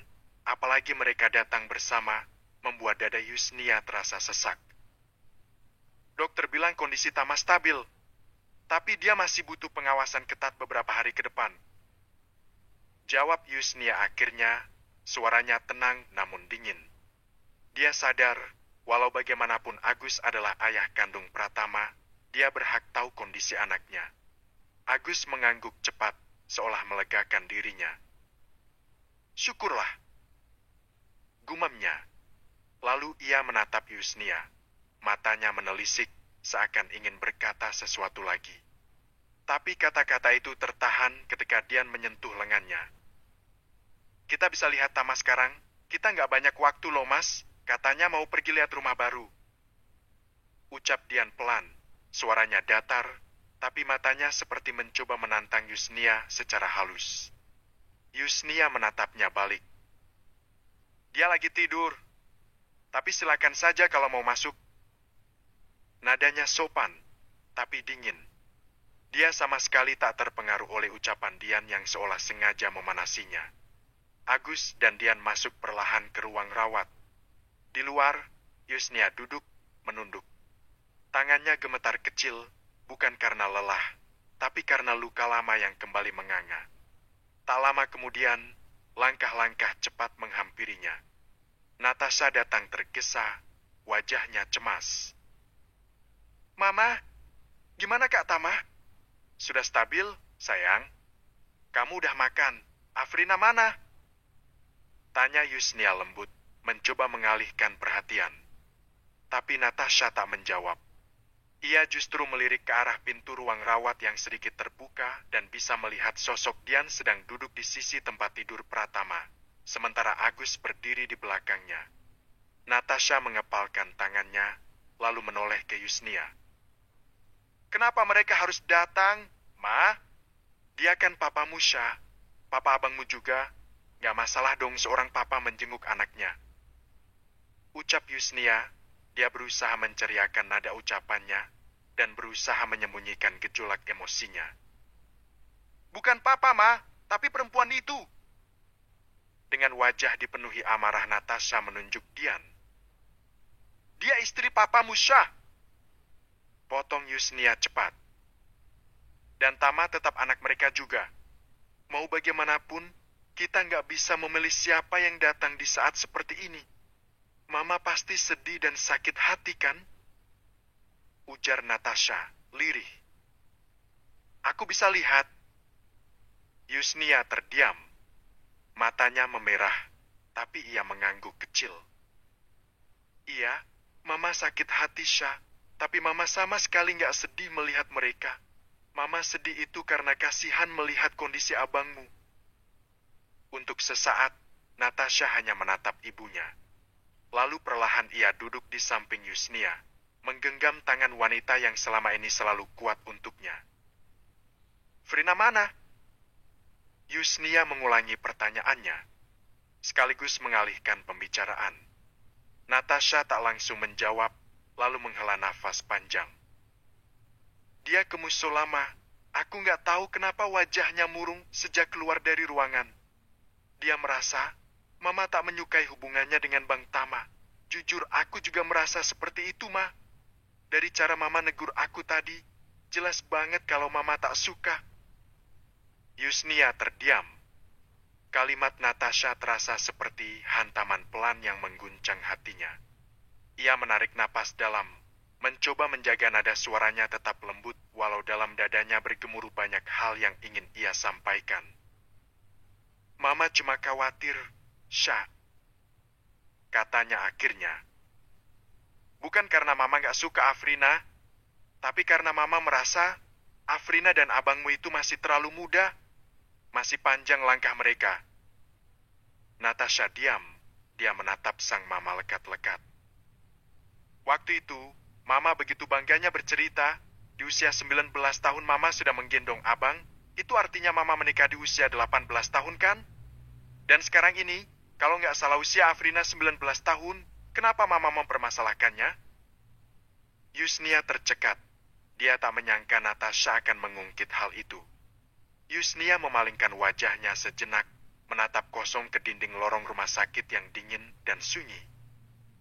apalagi mereka datang bersama, membuat dada Yusnia terasa sesak. Dokter bilang kondisi Tama stabil, tapi dia masih butuh pengawasan ketat beberapa hari ke depan. Jawab Yusnia akhirnya, suaranya tenang namun dingin. Dia sadar, walau bagaimanapun Agus adalah ayah kandung Pratama, dia berhak tahu kondisi anaknya. Agus mengangguk cepat, seolah melegakan dirinya. Syukurlah, gumamnya. Lalu ia menatap Yusnia. Matanya menelisik, seakan ingin berkata sesuatu lagi. Tapi kata-kata itu tertahan ketika Dian menyentuh lengannya. Kita bisa lihat Tama sekarang? Kita nggak banyak waktu loh, Mas. Katanya mau pergi lihat rumah baru. Ucap Dian pelan, suaranya datar, tapi matanya seperti mencoba menantang Yusnia secara halus. Yusnia menatapnya balik. Dia lagi tidur, tapi silakan saja kalau mau masuk. Nadanya sopan, tapi dingin. Dia sama sekali tak terpengaruh oleh ucapan Dian yang seolah sengaja memanasinya. Agus dan Dian masuk perlahan ke ruang rawat. Di luar, Yusnia duduk, menunduk. Tangannya gemetar kecil, bukan karena lelah, tapi karena luka lama yang kembali menganga. Tak lama kemudian, langkah-langkah cepat menghampirinya. Natasha datang tergesa, wajahnya cemas. Mama, gimana Kak Tama? Sudah stabil, sayang? Kamu udah makan. Afrina mana? Tanya Yusnia lembut, mencoba mengalihkan perhatian. Tapi Natasha tak menjawab. Ia justru melirik ke arah pintu ruang rawat yang sedikit terbuka dan bisa melihat sosok Dian sedang duduk di sisi tempat tidur Pratama, sementara Agus berdiri di belakangnya. Natasha mengepalkan tangannya, lalu menoleh ke Yusnia. Kenapa mereka harus datang, Ma? Dia kan papamu Syah, papa abangmu juga. Gak masalah dong seorang papa menjenguk anaknya. Ucap Yusnia, dia berusaha menceriakan nada ucapannya dan berusaha menyembunyikan gejolak emosinya. Bukan papa, Ma, tapi perempuan itu. Dengan wajah dipenuhi amarah, Natasha menunjuk Dian. Dia istri papamu Syah. Potong Yusnia cepat. Dan Tama tetap anak mereka juga. Mau bagaimanapun, kita nggak bisa memilih siapa yang datang di saat seperti ini. Mama pasti sedih dan sakit hati kan? Ujar Natasha, lirih. Aku bisa lihat. Yusnia terdiam. Matanya memerah, tapi ia mengangguk kecil. Iya, Mama sakit hati, Syah. Tapi Mama sama sekali nggak sedih melihat mereka. Mama sedih itu karena kasihan melihat kondisi abangmu. Untuk sesaat, Natasha hanya menatap ibunya. Lalu perlahan ia duduk di samping Yusnia, menggenggam tangan wanita yang selama ini selalu kuat untuknya. Frina mana? Yusnia mengulangi pertanyaannya, sekaligus mengalihkan pembicaraan. Natasha tak langsung menjawab, lalu menghela nafas panjang. Dia ke musola, Ma. Aku nggak tahu kenapa wajahnya murung sejak keluar dari ruangan. Dia merasa Mama tak menyukai hubungannya dengan Bang Tama. Jujur, aku juga merasa seperti itu, Ma. Dari cara Mama negur aku tadi, jelas banget kalau Mama tak suka. Yusnia terdiam. Kalimat Natasha terasa seperti hantaman pelan yang mengguncang hatinya. Ia menarik napas dalam, mencoba menjaga nada suaranya tetap lembut walau dalam dadanya bergemuruh banyak hal yang ingin ia sampaikan. Mama cuma khawatir, Syah. Katanya akhirnya. Bukan karena Mama gak suka Afrina, tapi karena Mama merasa Afrina dan abangmu itu masih terlalu muda. Masih panjang langkah mereka. Natasha diam. Dia menatap sang Mama lekat-lekat. Waktu itu, Mama begitu bangganya bercerita, di usia 19 tahun Mama sudah menggendong abang, Itu artinya Mama menikah di usia 18 tahun kan? Dan sekarang ini, kalau nggak salah usia Afrina 19 tahun, kenapa Mama mempermasalahkannya? Yusnia tercekat. Dia tak menyangka Natasha akan mengungkit hal itu. Yusnia memalingkan wajahnya sejenak, menatap kosong ke dinding lorong rumah sakit yang dingin dan sunyi.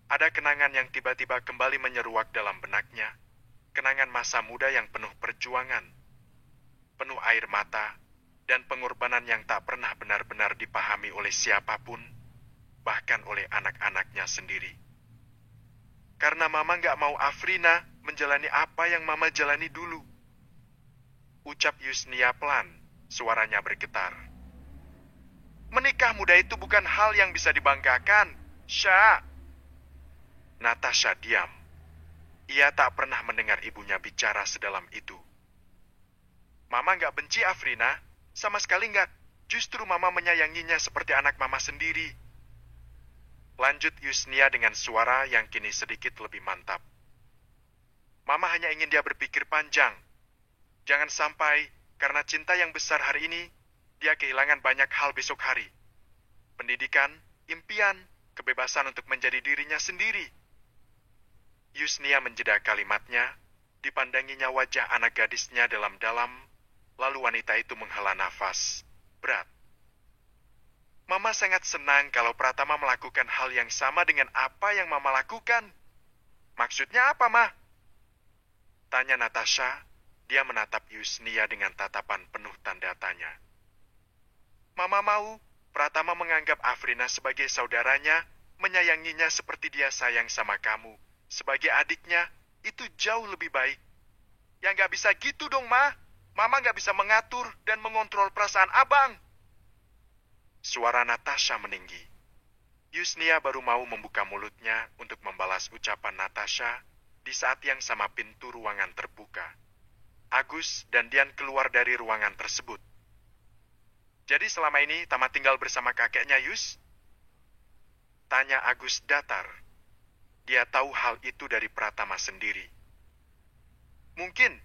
Ada kenangan yang tiba-tiba kembali menyeruak dalam benaknya. Kenangan masa muda yang penuh perjuangan, penuh air mata, dan pengorbanan yang tak pernah benar-benar dipahami oleh siapapun, bahkan oleh anak-anaknya sendiri. Karena Mama nggak mau Afrina menjalani apa yang Mama jalani dulu. Ucap Yusnia pelan, suaranya bergetar. Menikah muda itu bukan hal yang bisa dibanggakan, Sya. Natasha diam. Ia tak pernah mendengar ibunya bicara sedalam itu. Mama nggak benci Afrina, sama sekali nggak. Justru Mama menyayanginya seperti anak Mama sendiri. Lanjut Yusnia dengan suara yang kini sedikit lebih mantap. Mama hanya ingin dia berpikir panjang. Jangan sampai, karena cinta yang besar hari ini, dia kehilangan banyak hal besok hari. Pendidikan, impian, kebebasan untuk menjadi dirinya sendiri. Yusnia menjeda kalimatnya, dipandanginya wajah anak gadisnya dalam-dalam, lalu wanita itu menghela nafas berat. Mama sangat senang kalau Pratama melakukan hal yang sama dengan apa yang Mama lakukan. Maksudnya apa, Ma? Tanya Natasha, dia menatap Yusnia dengan tatapan penuh tanda tanya. Mama mau Pratama menganggap Afrina sebagai saudaranya, menyayanginya seperti dia sayang sama kamu. Sebagai adiknya, itu jauh lebih baik. Ya nggak bisa gitu dong, Ma. Mama nggak bisa mengatur dan mengontrol perasaan abang. Suara Natasha meninggi. Yusnia baru mau membuka mulutnya untuk membalas ucapan Natasha di saat yang sama pintu ruangan terbuka. Agus dan Dian keluar dari ruangan tersebut. Jadi selama ini Tama tinggal bersama kakeknya, Yus? Tanya Agus datar. Dia tahu hal itu dari Pratama sendiri. Mungkin.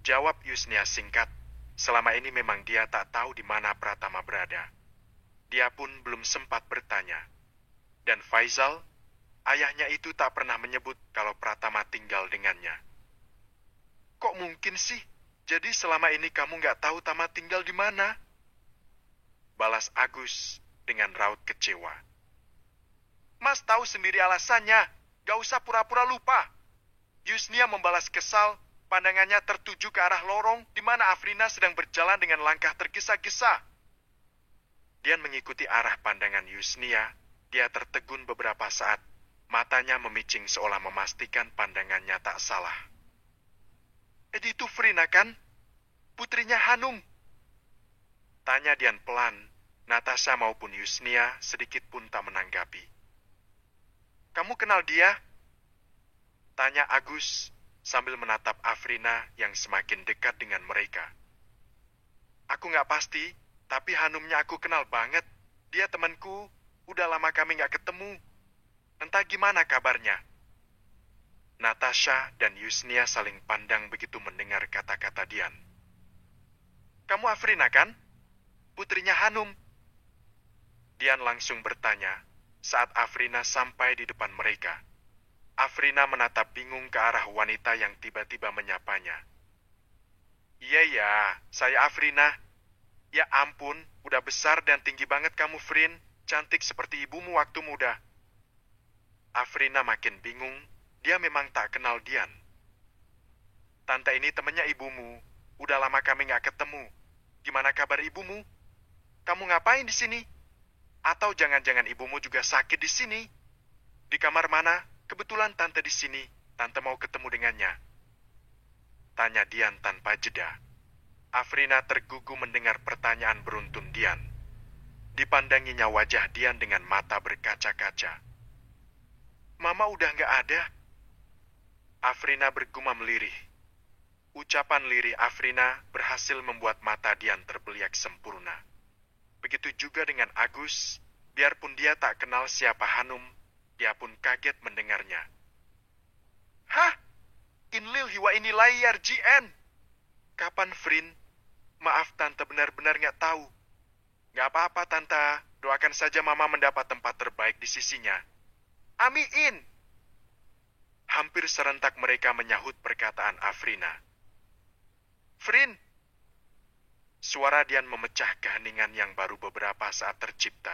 Jawab Yusnia singkat. Selama ini memang dia tak tahu di mana Pratama berada. Dia pun belum sempat bertanya. Dan Faisal, ayahnya itu tak pernah menyebut kalau Pratama tinggal dengannya. Kok mungkin sih? Jadi selama ini kamu nggak tahu Tama tinggal di mana? Balas Agus dengan raut kecewa. Mas tahu sendiri alasannya. Gak usah pura-pura lupa. Yusnia membalas kesal, pandangannya tertuju ke arah lorong di mana Afrina sedang berjalan dengan langkah tergesa-gesa. Dian mengikuti arah pandangan Yusnia. Dia tertegun beberapa saat. Matanya memicing seolah memastikan pandangannya tak salah. Itu Frina kan? Putrinya Hanum. Tanya Dian pelan. Natasha maupun Yusnia sedikit pun tak menanggapi. Kamu kenal dia? Tanya Agus sambil menatap Afrina yang semakin dekat dengan mereka. Aku nggak pasti, tapi Hanumnya aku kenal banget. Dia temanku, udah lama kami nggak ketemu. Entah gimana kabarnya. Natasha dan Yusnia saling pandang begitu mendengar kata-kata Dian. Kamu Afrina kan? Putrinya Hanum. Dian langsung bertanya saat Afrina sampai di depan mereka. Afrina menatap bingung ke arah wanita yang tiba-tiba menyapanya. Iya ya, saya Afrina. Ya ampun, udah besar dan tinggi banget kamu, Frin. Cantik seperti ibumu waktu muda. Afrina makin bingung, dia memang tak kenal Dian. Tante ini temannya ibumu. Udah lama kami gak ketemu. Gimana kabar ibumu? Kamu ngapain di sini? Atau jangan-jangan ibumu juga sakit di sini? Di kamar mana? Kebetulan tante di sini. Tante mau ketemu dengannya. Tanya Dian tanpa jeda. Afrina tergugu mendengar pertanyaan beruntun Dian. Dipandanginya wajah Dian dengan mata berkaca-kaca. Mama udah gak ada. Afrina bergumam lirih. Ucapan lirih Afrina berhasil membuat mata Dian terbeliak sempurna. Begitu juga dengan Agus, biarpun dia tak kenal siapa Hanum, dia pun kaget mendengarnya. Hah? Inlil hiwa ini layar GN. Kapan Frin? Maaf, Tante benar-benar nggak tahu. Nggak apa-apa, Tante. Doakan saja Mama mendapat tempat terbaik di sisinya. Amin. Hampir serentak mereka menyahut perkataan Afrina. Frin! Suara Dian memecah keheningan yang baru beberapa saat tercipta.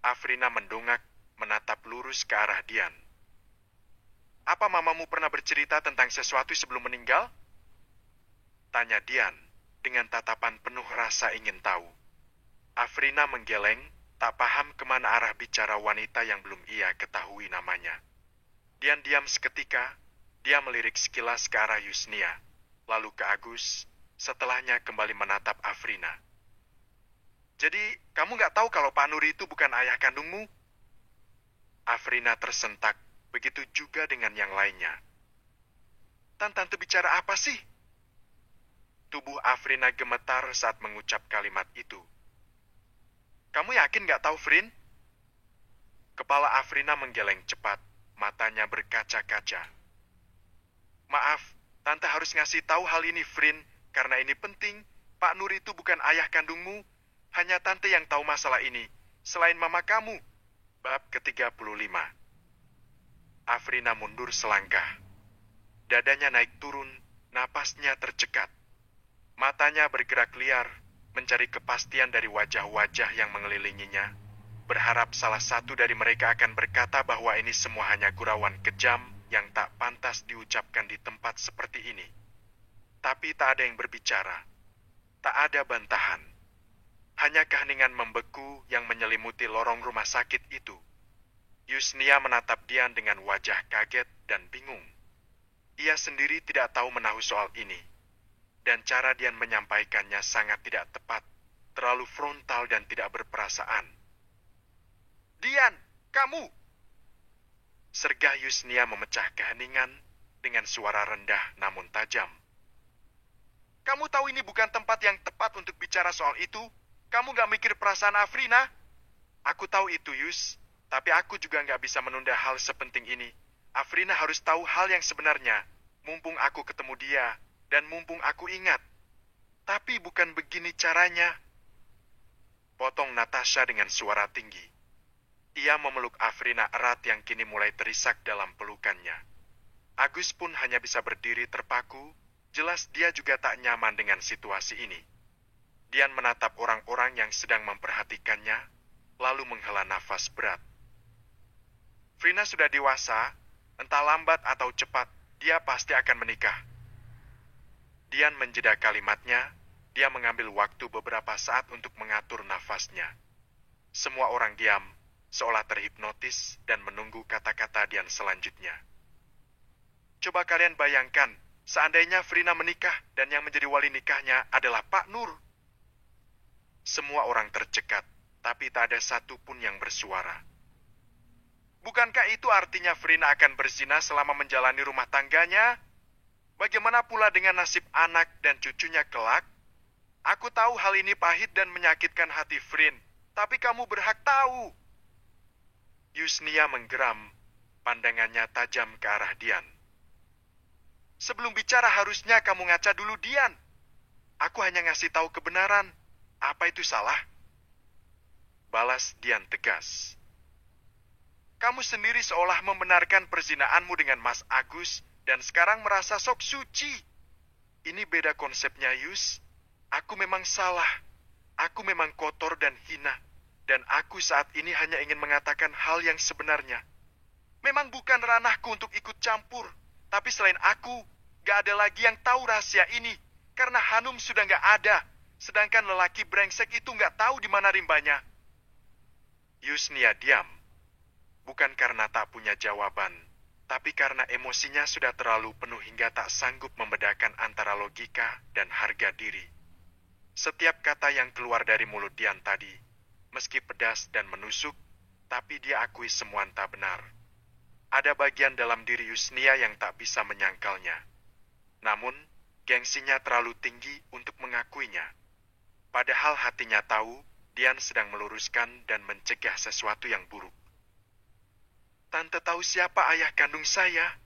Afrina mendongak, menatap lurus ke arah Dian. Apa mamamu pernah bercerita tentang sesuatu sebelum meninggal? Tanya Dian dengan tatapan penuh rasa ingin tahu. Afrina menggeleng, tak paham kemana arah bicara wanita yang belum ia ketahui namanya. Dian diam seketika, dia melirik sekilas ke arah Yusnia, lalu ke Agus, setelahnya kembali menatap Afrina. Jadi, kamu nggak tahu kalau Pak Nuri itu bukan ayah kandungmu? Afrina tersentak, begitu juga dengan yang lainnya. Tante bicara apa sih? Tubuh Afrina gemetar saat mengucap kalimat itu. Kamu yakin nggak tahu, Frin? Kepala Afrina menggeleng cepat, matanya berkaca-kaca. Maaf, Tante harus ngasih tahu hal ini, Frin, karena ini penting. Pak Nur itu bukan ayah kandungmu, hanya Tante yang tahu masalah ini, selain mama kamu. Bab ke-35. Afrina mundur selangkah. Dadanya naik turun, napasnya tercekat. Matanya bergerak liar, mencari kepastian dari wajah-wajah yang mengelilinginya, berharap salah satu dari mereka akan berkata bahwa ini semua hanya gurauan kejam yang tak pantas diucapkan di tempat seperti ini. Tapi tak ada yang berbicara, tak ada bantahan. Hanya keheningan membeku yang menyelimuti lorong rumah sakit itu. Yusnia menatap Dian dengan wajah kaget dan bingung. Ia sendiri tidak tahu menahu soal ini. Dan cara Dian menyampaikannya sangat tidak tepat, terlalu frontal dan tidak berperasaan. Dian, kamu! Sergah Yusnia memecah keheningan dengan suara rendah namun tajam. Kamu tahu ini bukan tempat yang tepat untuk bicara soal itu? Kamu gak mikir perasaan Afrina? Aku tahu itu, Yus. Tapi aku juga gak bisa menunda hal sepenting ini. Afrina harus tahu hal yang sebenarnya. Mumpung aku ketemu dia. Dan mumpung aku ingat. Tapi bukan begini caranya. Potong Natasha dengan suara tinggi. Ia memeluk Afrina erat yang kini mulai terisak dalam pelukannya. Agus pun hanya bisa berdiri terpaku. Jelas dia juga tak nyaman dengan situasi ini. Dian menatap orang-orang yang sedang memperhatikannya, lalu menghela nafas berat. Frina sudah dewasa, entah lambat atau cepat, dia pasti akan menikah. Dian menjeda kalimatnya, dia mengambil waktu beberapa saat untuk mengatur nafasnya. Semua orang diam, seolah terhipnotis dan menunggu kata-kata Dian selanjutnya. Coba kalian bayangkan, seandainya Frina menikah dan yang menjadi wali nikahnya adalah Pak Nur. Semua orang tercekat, tapi tak ada satupun yang bersuara. Bukankah itu artinya Frina akan berzina selama menjalani rumah tangganya? Bagaimana pula dengan nasib anak dan cucunya kelak? Aku tahu hal ini pahit dan menyakitkan hati Frin, tapi kamu berhak tahu. Yusnia menggeram, pandangannya tajam ke arah Dian. Sebelum bicara harusnya kamu ngaca dulu, Dian. Aku hanya ngasih tahu kebenaran. Apa itu salah? Balas Dian tegas. Kamu sendiri seolah membenarkan perzinaanmu dengan Mas Agus dan sekarang merasa sok suci. Ini beda konsepnya, Yus. Aku memang salah. Aku memang kotor dan hina. Dan aku saat ini hanya ingin mengatakan hal yang sebenarnya. Memang bukan ranahku untuk ikut campur. Tapi selain aku, gak ada lagi yang tahu rahasia ini. Karena Hanum sudah gak ada. Sedangkan lelaki brengsek itu gak tahu di mana rimbanya. Yusnia diam. Bukan karena tak punya jawaban, tapi karena emosinya sudah terlalu penuh hingga tak sanggup membedakan antara logika dan harga diri. Setiap kata yang keluar dari mulut Dian tadi, meski pedas dan menusuk, tapi dia akui semua tak benar. Ada bagian dalam diri Yusnia yang tak bisa menyangkalnya. Namun, gengsinya terlalu tinggi untuk mengakuinya. Padahal hatinya tahu, Dian sedang meluruskan dan mencegah sesuatu yang buruk. Tante tahu siapa ayah kandung saya?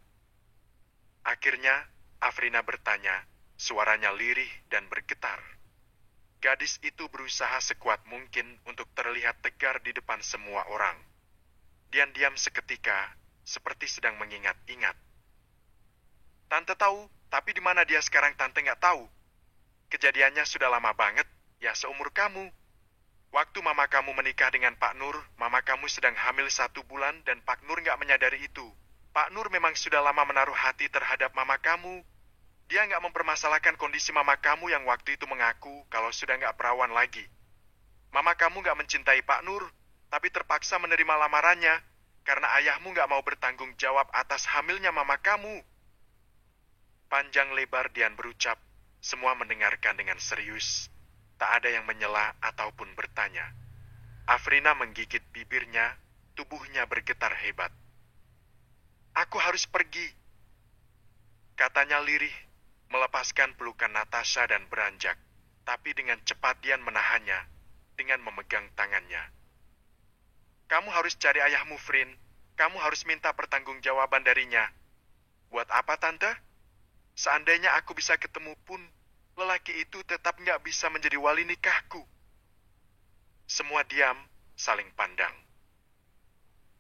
Akhirnya, Afrina bertanya, suaranya lirih dan bergetar. Gadis itu berusaha sekuat mungkin untuk terlihat tegar di depan semua orang. Dian diam seketika, seperti sedang mengingat-ingat. Tante tahu, tapi di mana dia sekarang tante nggak tahu. Kejadiannya sudah lama banget, ya seumur kamu. Waktu mama kamu menikah dengan Pak Nur, mama kamu sedang hamil 1 bulan dan Pak Nur nggak menyadari itu. Pak Nur memang sudah lama menaruh hati terhadap mama kamu. Dia nggak mempermasalahkan kondisi mama kamu yang waktu itu mengaku kalau sudah nggak perawan lagi. Mama kamu nggak mencintai Pak Nur, tapi terpaksa menerima lamarannya karena ayahmu nggak mau bertanggung jawab atas hamilnya mama kamu. Panjang lebar Dian berucap, semua mendengarkan dengan serius. Tak ada yang menyela ataupun bertanya. Afrina menggigit bibirnya, tubuhnya bergetar hebat. Aku harus pergi, katanya lirih, melepaskan pelukan Natasha dan beranjak. Tapi dengan cepat Dian menahannya, dengan memegang tangannya. Kamu harus cari ayahmu, Frin. Kamu harus minta pertanggungjawaban darinya. Buat apa, Tante? Seandainya aku bisa ketemu pun, lelaki itu tetap nggak bisa menjadi wali nikahku. Semua diam, saling pandang.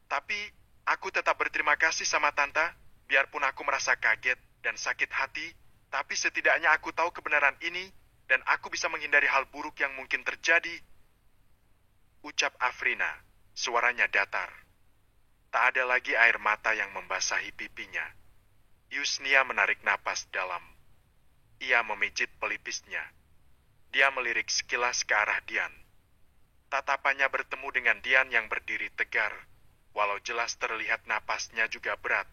Tapi, aku tetap berterima kasih sama Tante, biarpun aku merasa kaget dan sakit hati, tapi setidaknya aku tahu kebenaran ini, dan aku bisa menghindari hal buruk yang mungkin terjadi. Ucap Afrina, suaranya datar. Tak ada lagi air mata yang membasahi pipinya. Yusnia menarik napas dalam. Ia memijit pelipisnya. Dia melirik sekilas ke arah Dian. Tatapannya bertemu dengan Dian yang berdiri tegar, walau jelas terlihat napasnya juga berat,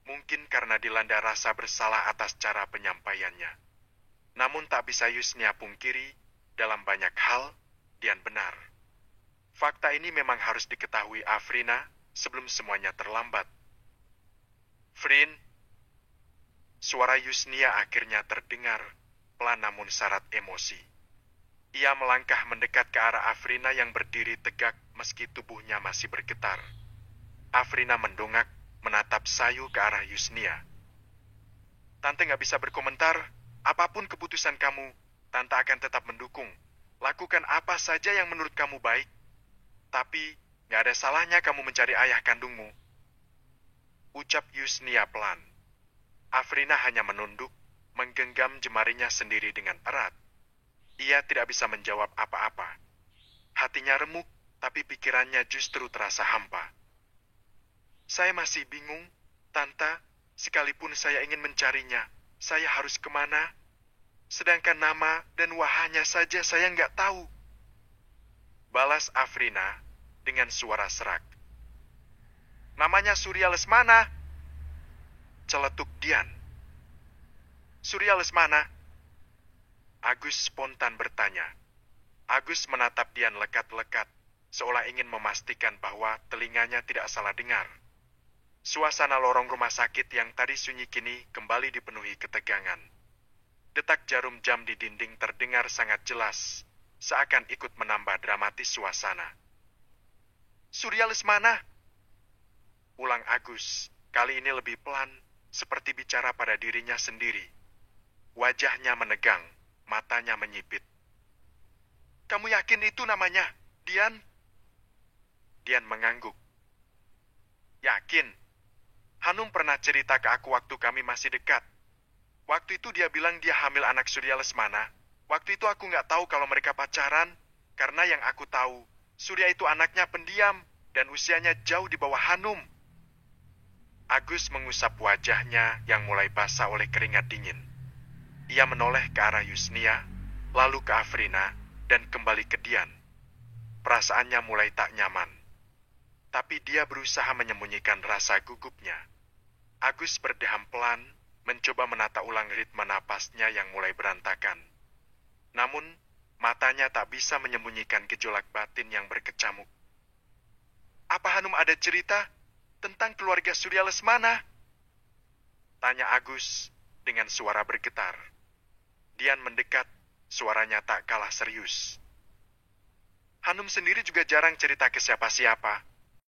mungkin karena dilanda rasa bersalah atas cara penyampaiannya. Namun tak bisa Yusnia pungkiri, dalam banyak hal, Dian benar. Fakta ini memang harus diketahui Afrina sebelum semuanya terlambat. Frin, suara Yusnia akhirnya terdengar, pelan namun syarat emosi. Ia melangkah mendekat ke arah Afrina yang berdiri tegak meski tubuhnya masih bergetar. Afrina mendongak, menatap sayu ke arah Yusnia. Tante nggak bisa berkomentar, apapun keputusan kamu, Tante akan tetap mendukung. Lakukan apa saja yang menurut kamu baik. Tapi, nggak ada salahnya kamu mencari ayah kandungmu. Ucap Yusnia pelan. Afrina hanya menunduk, menggenggam jemarinya sendiri dengan erat. Ia tidak bisa menjawab apa-apa. Hatinya remuk, tapi pikirannya justru terasa hampa. Saya masih bingung, Tante, sekalipun saya ingin mencarinya, saya harus kemana? Sedangkan nama dan wahanya saja saya nggak tahu. Balas Afrina dengan suara serak. Namanya Surya Lesmana. Celetuk Dian. Surya Lesmana? Agus spontan bertanya. Agus menatap Dian lekat-lekat, seolah ingin memastikan bahwa telinganya tidak salah dengar. Suasana lorong rumah sakit yang tadi sunyi kini kembali dipenuhi ketegangan. Detak jarum jam di dinding terdengar sangat jelas, seakan ikut menambah dramatis suasana. Surya Lesmana? Ulang Agus, kali ini lebih pelan, seperti bicara pada dirinya sendiri. Wajahnya menegang, matanya menyipit. Kamu yakin itu namanya, Dian? Dian mengangguk. Yakin. Hanum pernah cerita ke aku waktu kami masih dekat. Waktu itu dia bilang dia hamil anak Surya Lesmana. Waktu itu aku nggak tahu kalau mereka pacaran, karena yang aku tahu, Surya itu anaknya pendiam, dan usianya jauh di bawah Hanum. Agus mengusap wajahnya yang mulai basah oleh keringat dingin. Ia menoleh ke arah Yusnia, lalu ke Afrina, dan kembali ke Dian. Perasaannya mulai tak nyaman. Tapi dia berusaha menyembunyikan rasa gugupnya. Agus berdeham pelan, mencoba menata ulang ritme napasnya yang mulai berantakan. Namun, matanya tak bisa menyembunyikan gejolak batin yang berkecamuk. Apa Hanum ada cerita tentang keluarga Surya Lesmana? Tanya Agus dengan suara bergetar. Dian mendekat, suaranya tak kalah serius. Hanum sendiri juga jarang cerita ke siapa-siapa.